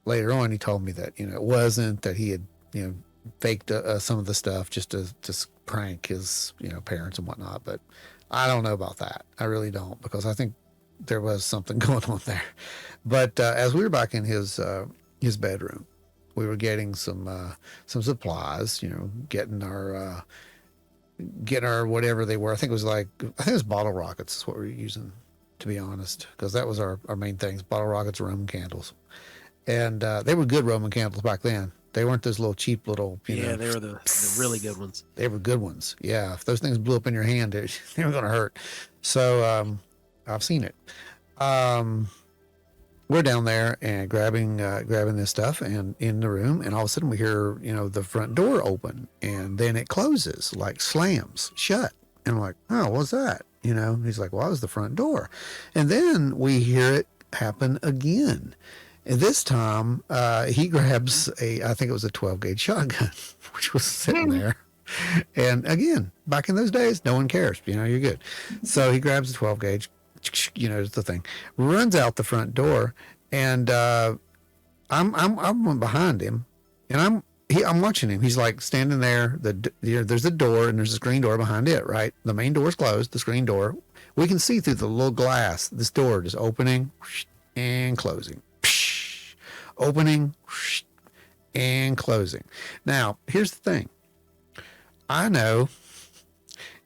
Later on, he told me that, it wasn't, that he had, faked some of the stuff just to prank his, parents and whatnot. But I don't know about that. I really don't, because I think there was something going on there. But as we were back in his bedroom, we were getting some supplies, getting our whatever they were. I think it was bottle rockets is what we were using, to be honest, because that was our main things: bottle rockets, Roman candles. And they were good Roman candles back then. They weren't those little cheap little, they were the really good ones. They were good ones. Yeah. If those things blew up in your hand, they were going to hurt. So I've seen it. We're down there and grabbing this stuff and in the room, and all of a sudden we hear, the front door open, and then it closes, like slams shut. And I'm like, oh, what's that? He's like, well, that was the front door. And then we hear it happen again. And this time, he grabs I think it was a 12-gauge shotgun, which was sitting there. And again, back in those days, no one cares. You're good. So he grabs the 12-gauge, it's the thing, runs out the front door, and I'm behind him, and I'm watching him. He's like standing there. There's a door, and there's a screen door behind it. Right, the main door's closed. The screen door, we can see through the little glass. This door just opening and closing. Opening and closing. Now, here's the thing. I know,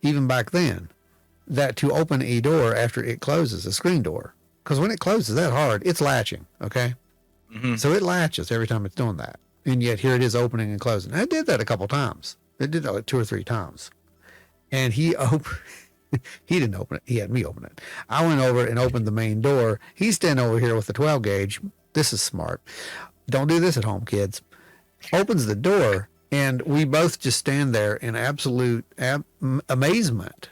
even back then, that to open a door after it closes, a screen door, because when it closes that hard, it's latching, okay? Mm-hmm. So it latches every time it's doing that. And yet here it is opening and closing. I did that a couple times. It did that like 2 or 3 times. And he didn't open it. He had me open it. I went over and opened the main door. He's standing over here with the 12-gauge. This is smart. Don't do this at home, kids. Opens the door, and we both just stand there in absolute amazement.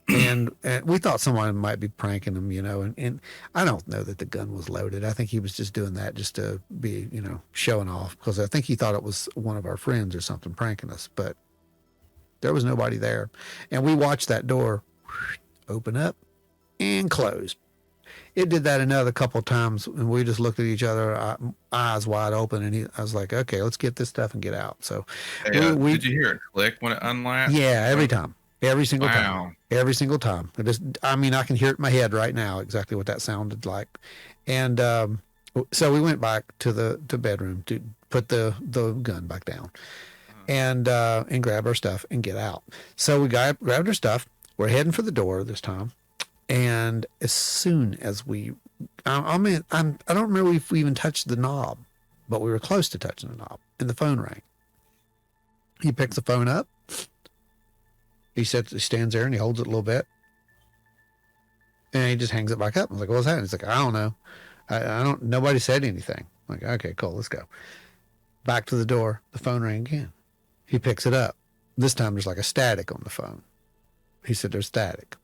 And we thought someone might be pranking him, and I don't know that the gun was loaded. I think he was just doing that just to be, showing off, because I think he thought it was one of our friends or something pranking us, but there was nobody there. And we watched that door open up and close. It did that another couple of times, and we just looked at each other, eyes wide open, and I was like, okay, let's get this stuff and get out. So did you hear it click when it unlatched? Yeah, every time. Every single time. Every single time. I can hear it in my head right now, exactly what that sounded like. And so we went back to the bedroom to put the gun back down and grab our stuff and get out. So we grabbed our stuff. We're heading for the door this time. And as soon as I don't remember if we even touched the knob, but we were close to touching the knob, and the phone rang. He picks the phone up. He stands there and he holds it a little bit. And he just hangs it back up. I'm like, what's that? He's like, I don't know. I don't, nobody said anything. I'm like, okay, cool, let's go. Back to the door. The phone rang again. He picks it up. This time there's like a static on the phone. He said, there's static.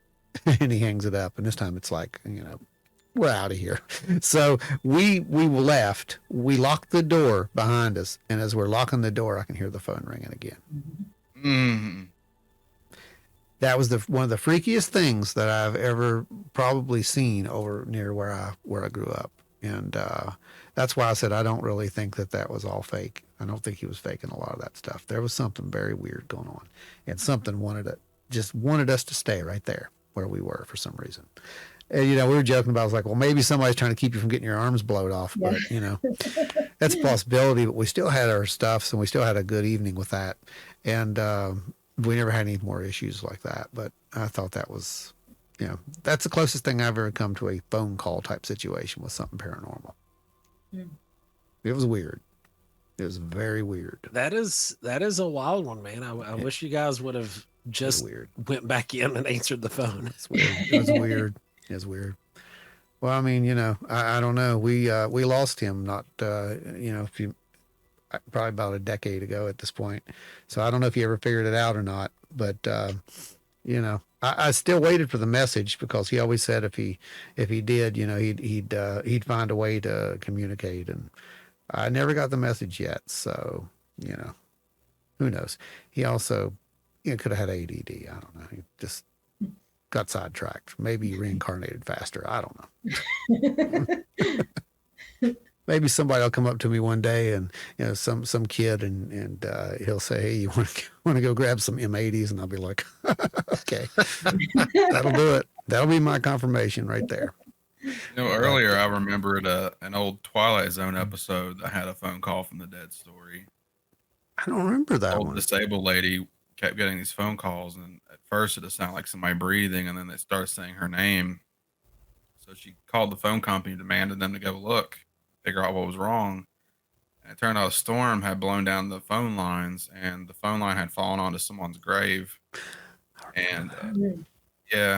And he hangs it up. And this time it's like, we're out of here. So we left. We locked the door behind us. And as we're locking the door, I can hear the phone ringing again. Mm. That was one of the freakiest things that I've ever probably seen over near where I grew up. And that's why I said I don't really think that was all fake. I don't think he was faking a lot of that stuff. There was something very weird going on, and something just wanted us to stay right there where we were for some reason. And, we were joking about, I was like, well, maybe somebody's trying to keep you from getting your arms blowed off, but that's a possibility. But we still had our stuff, so we still had a good evening with that. And we never had any more issues like that. But I thought that was, that's the closest thing I've ever come to a phone call type situation with something paranormal. Mm. It was weird. It was very weird. That is a wild one, man. I wish you guys would have just went back in and answered the phone. It's weird. It was weird. It was weird. Well, I mean, I don't know. We lost him probably about a decade ago at this point. So I don't know if he ever figured it out or not, but I still waited for the message because he always said if he did, he'd find a way to communicate, and I never got the message yet. So, who knows? He also, could have had ADD. I don't know. He just got sidetracked. Maybe he reincarnated faster. I don't know. Maybe somebody will come up to me one day and, some kid and he'll say, hey, you want to go grab some M80s? And I'll be like, okay, that'll do it. That'll be my confirmation right there. Earlier I remembered an old Twilight Zone episode that had a phone call from the dead story. I don't remember that old one. Disabled lady kept getting these phone calls, and at first it sounded like somebody breathing, and then they started saying her name. So she called the phone company, demanded them to go look, figure out what was wrong. And it turned out a storm had blown down the phone lines, and the phone line had fallen onto someone's grave. And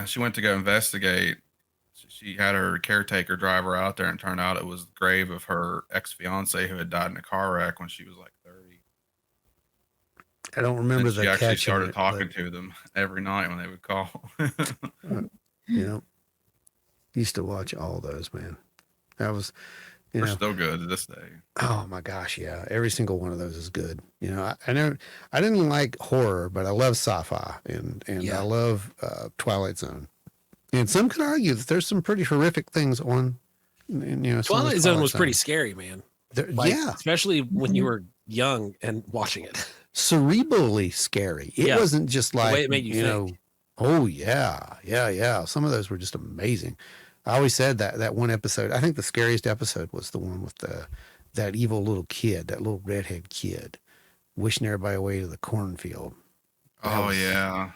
she went to go investigate. She had her caretaker drive her out there, and turned out it was the grave of her ex-fiance who had died in a car wreck when she was like 30. I don't remember that. She actually started talking to them every night when they would call. Used to watch all those, man. That was, They're still good to this day. Oh my gosh, yeah. Every single one of those is good. I didn't like horror, but I love sci-fi and I love Twilight Zone. And some could argue that there's some pretty horrific things on. Twilight Zone was pretty scary, man. Yeah, especially when you were young and watching it. Cerebrally scary. It wasn't just like, the way it made you think. Oh yeah. Some of those were just amazing. I always said that one episode, I think the scariest episode was the one with that evil little kid, that little redhead kid, wishing everybody away to the cornfield. Yeah.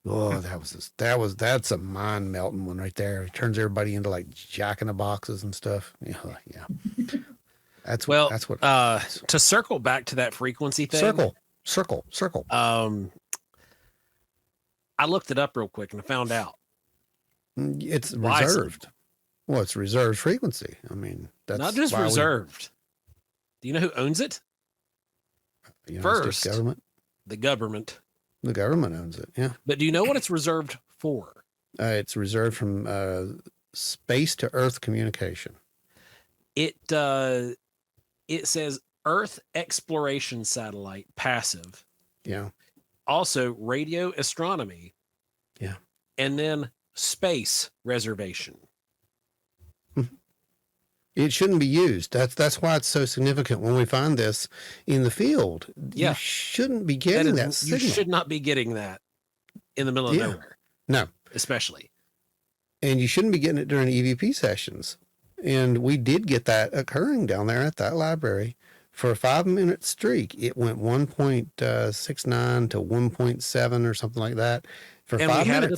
Oh, that's a mind melting one right there. It turns everybody into like Jack in the Boxes and stuff. Yeah. That's what. To circle back to that frequency thing. Circle. I looked it up real quick and I found out it's reserved. Well, it's reserved frequency. I mean, that's not just reserved. Do you know who owns it? First, government. The government. The government owns it. Yeah. But do you know what it's reserved for? It's reserved from space to Earth communication. It says Earth exploration satellite passive. Yeah. Also radio astronomy. Yeah. And then space reservation. It shouldn't be used. That's why it's so significant when we find this in the field. Yeah. You shouldn't be getting that signal. You should not be getting that in the middle of nowhere. No. Especially. And you shouldn't be getting it during EVP sessions. And we did get that occurring down there at that library for a 5-minute streak. It went 1.69 to 1.7 or something like that for 5 minutes. And we had it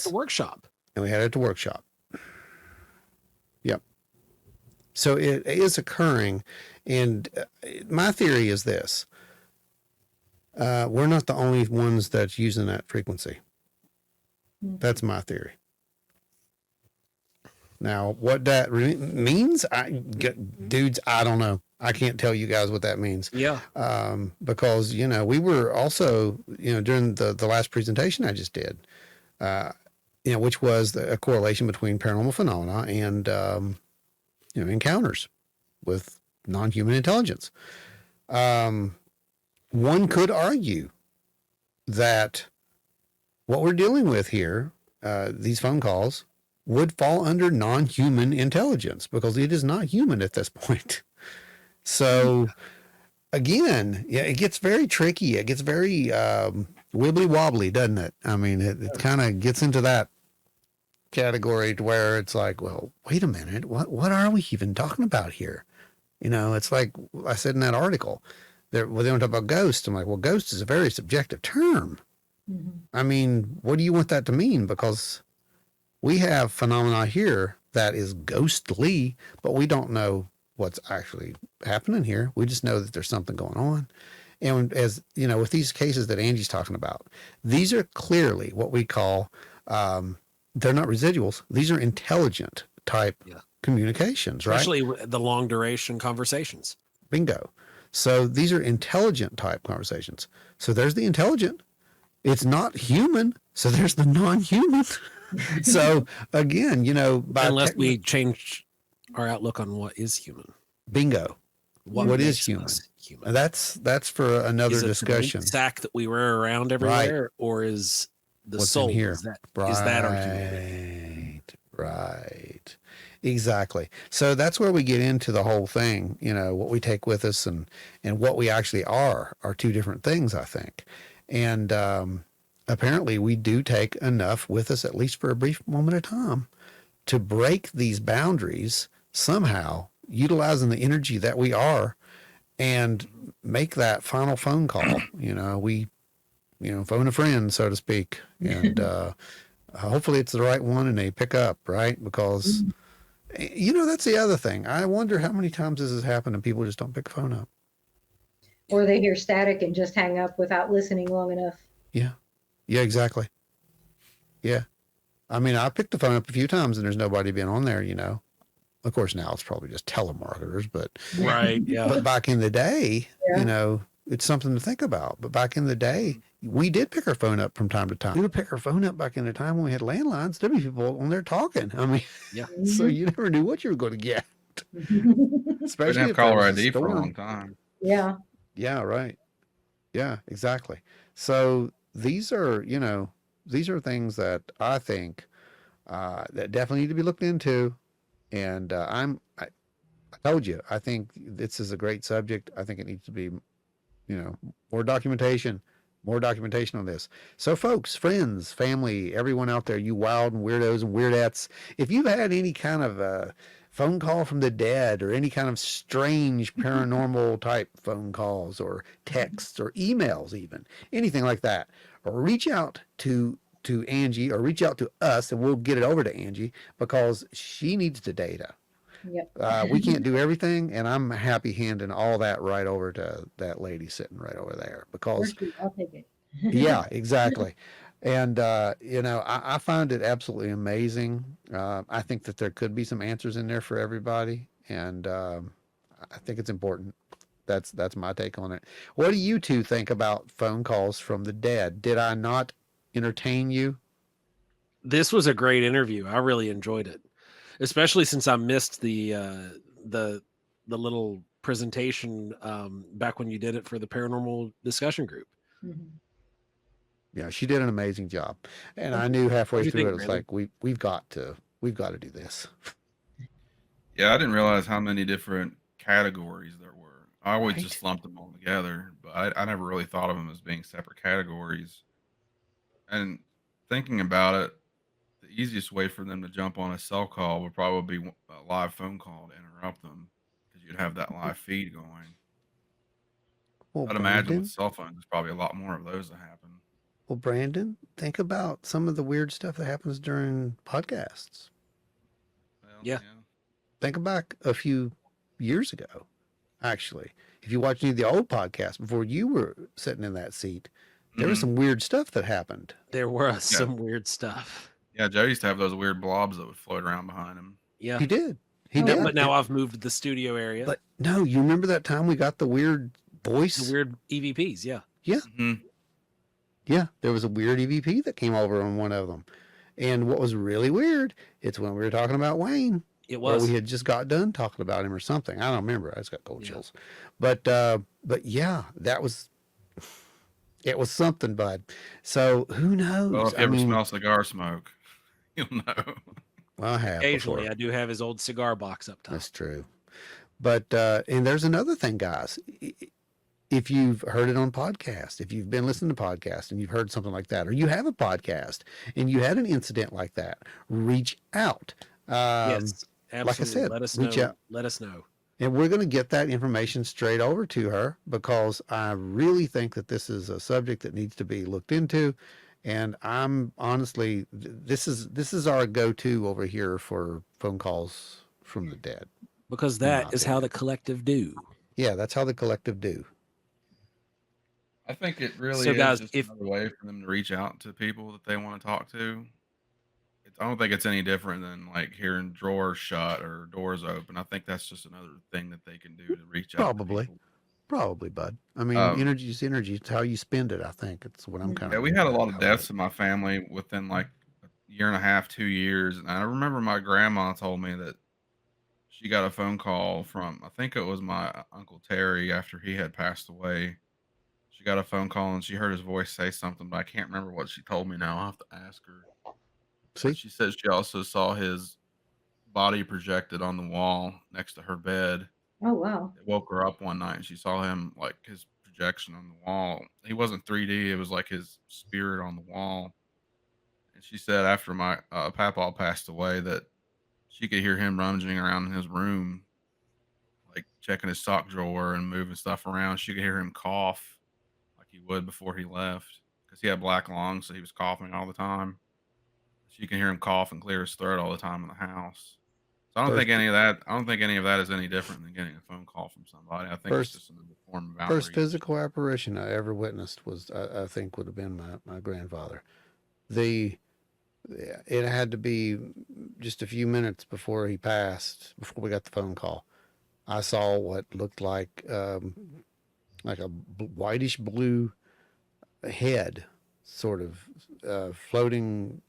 at the workshop. Yep. So it is occurring. And my theory is this. We're not the only ones that's using that frequency. That's my theory. Now, what that means, dudes, I don't know. I can't tell you guys what that means. Yeah. Because, we were also, during the last presentation I just did, which was a correlation between paranormal phenomena and, encounters with non-human intelligence. One could argue that what we're dealing with here, these phone calls, would fall under non-human intelligence because it is not human at this point. So again, yeah, it gets very tricky. It gets very wibbly wobbly, doesn't it? I mean, it kind of gets into that category to where it's like, well, wait a minute, what are we even talking about here? It's like I said in that article, they don't talk about ghosts. I'm like, well, ghost is a very subjective term. Mm-hmm. I mean, what do you want that to mean? Because we have phenomena here that is ghostly, but we don't know what's actually happening here. We just know that there's something going on. And as with these cases that Angie's talking about, these are clearly what we call, they're not residuals. These are intelligent type communications, especially right? the long duration conversations. Bingo. So these are intelligent type conversations. So there's the intelligent. It's not human. So there's the non-human. So again, unless we change our outlook on what is human. Bingo. What is human? That's for another discussion. Is it the sack that we wear around everywhere, or is the what's soul? In here? Is that our humanity? Right. Exactly. So that's where we get into the whole thing. What we take with us and what we actually are two different things, I think. And apparently we do take enough with us, at least for a brief moment of time, to break these boundaries somehow, utilizing the energy that we are, and make that final phone call. We phone a friend, so to speak, and hopefully it's the right one and they pick up, right? Because that's the other thing. I wonder how many times this has happened and people just don't pick the phone up. Or they hear static and just hang up without listening long enough. Yeah, exactly. Yeah. I mean, I picked the phone up a few times and there's nobody been on there, Of course, now it's probably just telemarketers, but right, yeah. But back in the day, it's something to think about. But back in the day, we did pick our phone up from time to time. We would pick our phone up back in the time when we had landlines. There'd be people on there talking. I mean, so you never knew what you were going to get. Especially we didn't have caller ID for a long time. Yeah. Yeah, right. Yeah, exactly. So these are things that I think that definitely need to be looked into. And I told you, I think this is a great subject. I think it needs to be, more documentation on this. So folks, friends, family, everyone out there, you wild and weirdos and weirdettes, if you've had any kind of a phone call from the dead or any kind of strange paranormal type phone calls or texts or emails, even anything like that, or reach out to Angie or reach out to us and we'll get it over to Angie because she needs the data. Yep. We can't do everything, and I'm happy handing all that right over to that lady sitting right over there because I'll take it. Yeah, exactly. And I find it absolutely amazing. I think that there could be some answers in there for everybody, and I think it's important. That's my take on it. What do you two think about phone calls from the dead? Did I not entertain you? This was a great interview. I really enjoyed it, especially since I missed the little presentation back when you did it for the paranormal discussion group. Mm-hmm. Yeah, she did an amazing job, and I knew halfway through it, it's Brandon? like we've got to do this. Yeah, I didn't realize how many different categories there were. I always just lumped them all together, but I never really thought of them as being separate categories. And thinking about it, the easiest way for them to jump on a cell call would probably be a live phone call to interrupt them because you'd have that live feed going. Well, I'd imagine with cell phones, there's probably a lot more of those that happen. Well, Brandon, think about some of the weird stuff that happens during podcasts. Well, yeah. Think back a few years ago, actually. If you watch any of the old podcasts before you were sitting in that seat, there was some weird stuff that happened. There was some weird stuff. Yeah, Joe used to have those weird blobs that would float around behind him. Yeah. He did. He Oh, did. wow. But now I've moved to the studio area. But no, you remember that time we got the weird voice? The weird EVPs, yeah. Yeah. Mm-hmm. Yeah, there was a weird EVP that came over on one of them. And what was really weird, it's when we were talking about Wayne, It or was. we had just got done talking about him or something. I don't remember. I just got cold Yeah. chills. But yeah, that was it was something, bud. So who knows? Well, if you ever smell cigar smoke, you'll know. Well, I have Occasionally, before. I do have his old cigar box up top. That's true. But and there's another thing, guys. If you've heard it on podcast, if you've been listening to podcasts and you've heard something like that, or you have a podcast and you had an incident like that, reach out. Yes, absolutely. Like I said, let us reach know. out. Let us know. And we're going to get that information straight over to her because I really think that this is a subject that needs to be looked into. And I'm honestly, this is our go-to over here for phone calls from the dead. Because in that my is how the opinion. collective do. Yeah, that's how the collective do. I think it really So, is guys, just if another way for them to reach out to people that they want to talk to. I don't think it's any different than like hearing drawers shut or doors open. I think that's just another thing that they can do to reach out to Probably. people. Probably, bud. I mean, Um, energy's energy. It's how you spend it, I think. It's what I'm kind yeah, of we had a lot of out of deaths it. in my family within like a year and a half, 2 years. And I remember my grandma told me that she got a phone call from, I think it was my Uncle Terry after he had passed away. She got a phone call and she heard his voice say something, but I can't remember what she told me now. I'll have to ask her. But See? she said she also saw his body projected on the wall next to her bed. Oh, wow. It woke her up one night and she saw him like his projection on the wall. He wasn't 3D, it was like his spirit on the wall. And she said after my papa passed away that she could hear him rummaging around in his room, like checking his sock drawer and moving stuff around. She could hear him cough like he would before he left because he had black lungs, so he was coughing all the time. She can hear him cough and clear his throat all the time in the house. So I don't think First any of that. I don't think any of that is any different than getting a phone call from somebody. I think it's first just another form of first outreach. physical apparition I ever witnessed was I think would have been my grandfather. The it had to be just a few minutes before he passed, before we got the phone call. I saw what looked like a whitish blue head, sort of floating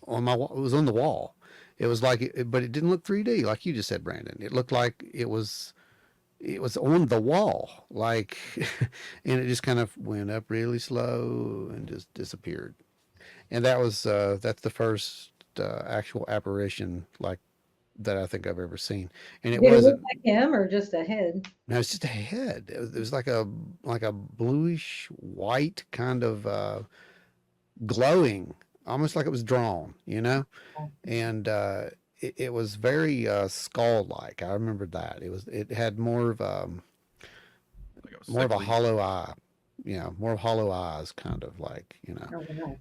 on my wall. It was on the wall. It was like, but it didn't look 3D like you just said, Brandon. It looked like it was on the wall, like, and it just kind of went up really slow and just disappeared. And that's the first actual apparition like that I think I've ever seen. And it Did it look wasn't. like him or just a head? No, it's just a head. It was like a bluish white kind of glowing, almost like it was drawn, and it was very skull-like. I remember that it had more of Like it was more of a sickly. hollow eye, more hollow eyes, kind of like, Oh, wow.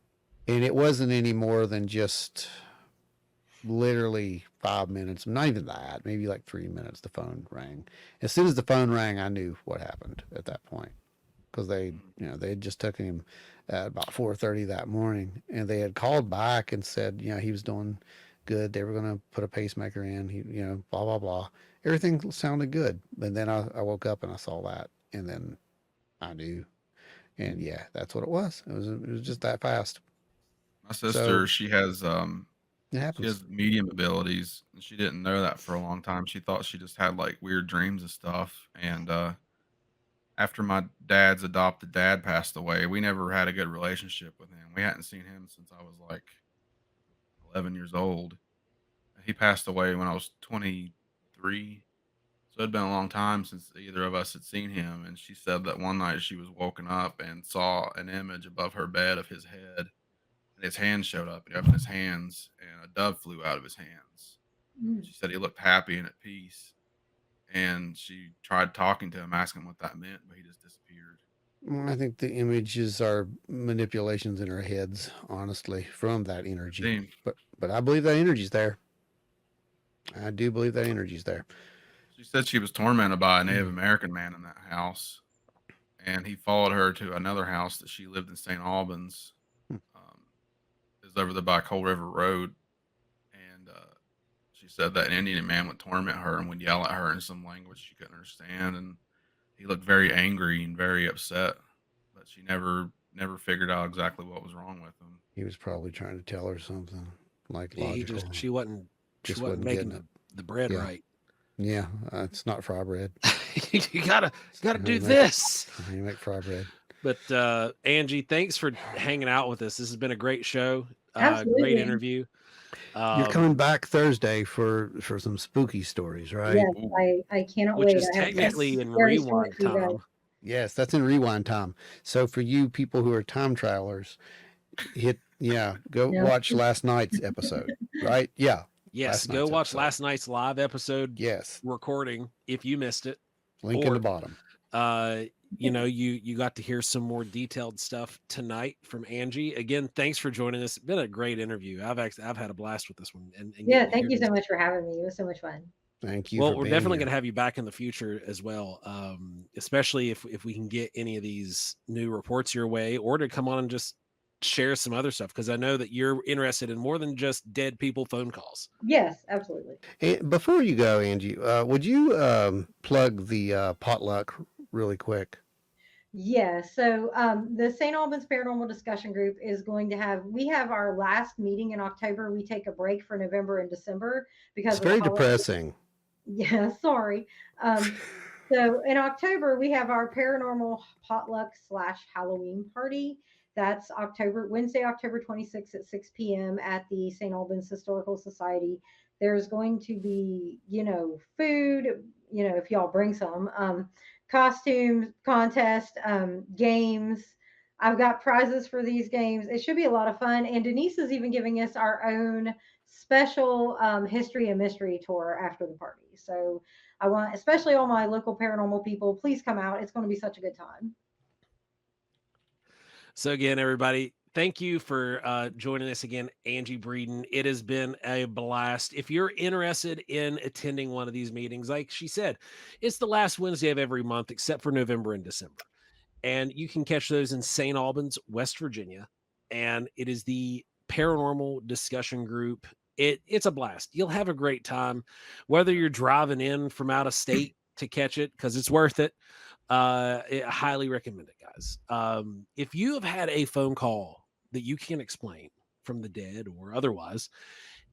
and it wasn't any more than just literally 5 minutes, not even that, maybe like 3 minutes. The phone rang. As soon as the phone rang, I knew what happened at that point because they had just taken him at about 4:30 that morning, and they had called back and said, he was doing good. They were going to put a pacemaker in. He, blah blah blah. Everything sounded good, and then I woke up and I saw that, and then I knew, and yeah, that's what it was. It was just that fast. My So sister, it she happens. has medium abilities, and she didn't know that for a long time. She thought she just had like weird dreams and stuff. And after my dad's adopted dad passed away, we never had a good relationship with him. We hadn't seen him since I was like 11 years old. He passed away when I was 23. So it'd been a long time since either of us had seen him. And she said that one night she was woken up and saw an image above her bed of his head, and his hands showed up. He opened his hands, and a dove flew out of his hands. And Mm. she said he looked happy and at peace. And she tried talking to him, asking what that meant, but he just disappeared. I think the images are manipulations in our heads, honestly, from that energy. Seemed But I believe that energy's there. I do believe that energy's there. She said she was tormented by a Native American man in that house, and he followed her to another house that she lived in St. Albans. Um, is over there by Cold River Road, and she said that an Indian man would torment her and would yell at her in some language she couldn't understand, and he looked very angry and very upset, but she never figured out exactly what was wrong with him. He was probably trying to tell her something like Yeah, logical. she wasn't wasn't making getting the bread Yeah. right. Yeah, it's not fry bread. you gotta do You make- this. You make fry bread. But Angie, thanks for hanging out with us. This has been a great show. Absolutely. Great interview. You're coming back Thursday for some spooky stories, right? Yes, Ooh. I cannot which wait. is I have technically some in scary rewind stories for you guys. time. Yes, that's in rewind time. So for you people who are time travelers, go No. watch last night's episode, right? Yeah. Yes, Last go night's watch episode. last night's live episode Yes. recording if you missed it. Link in Or- the bottom. You got to hear some more detailed stuff tonight from Angie. Again, thanks for joining us. It's been a great interview. I've had a blast with this one. And Yeah, getting to thank hear you this. so much for having me. It was so much fun. Thank you. Well, for we're being definitely here. going to have you back in the future as well, especially if we can get any of these new reports your way, or to come on and just share some other stuff, because I know that you're interested in more than just dead people phone calls. Yes, absolutely. And before you go, Angie, would you plug the potluck really quick? Yeah, so the St. Albans Paranormal Discussion Group is going to we have our last meeting in October. We take a break for November and December because It's of the very holidays. depressing. Yeah, sorry. So in October, we have our paranormal potluck / Halloween party. That's Wednesday, October 26th at 6 p.m. at the St. Albans Historical Society. There's going to be, food, if y'all bring some, costumes, contest, games. I've got prizes for these games. It should be a lot of fun. And Denise is even giving us our own special history and mystery tour after the party. So I want, especially all my local paranormal people, please come out. It's going to be such a good time. So again, everybody, thank you for joining us again, Angie Breeden. It has been a blast. If you're interested in attending one of these meetings, like she said, it's the last Wednesday of every month except for November and December. And you can catch those in St. Albans, West Virginia. And it is the Paranormal Discussion Group. It's a blast. You'll have a great time, whether you're driving in from out of state to catch it, because it's worth it. I highly recommend it, guys. If you have had a phone call that you can't explain from the dead or otherwise,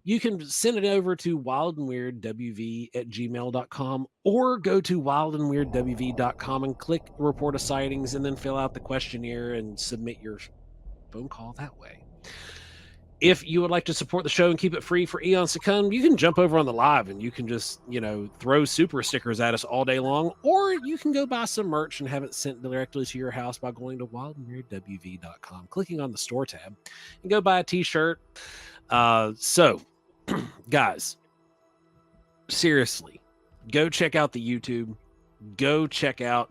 you can send it over to wildandweirdwv@gmail.com, or go to wildandweirdwv.com and click report of sightings, and then fill out the questionnaire and submit your phone call that way. If you would like to support the show and keep it free for eons to come, you can jump over on the live and you can just, throw super stickers at us all day long, or you can go buy some merch and have it sent directly to your house by going to wildandweirdwv.com, clicking on the store tab, and go buy a t-shirt. So guys, seriously, go check out the YouTube,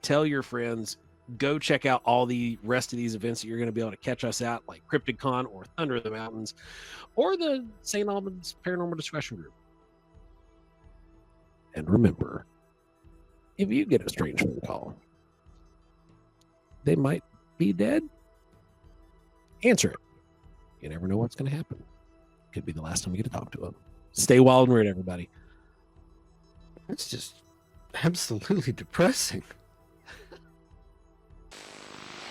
tell your friends, go check out all the rest of these events that you're going to be able to catch us at, like CryptidCon or Thunder of the Mountains or the St. Albans Paranormal Discussion Group. And remember, if you get a strange phone call, they might be dead. Answer it. You never know what's going to happen. Could be the last time you get to talk to them. Stay wild and weird, everybody. That's just absolutely depressing.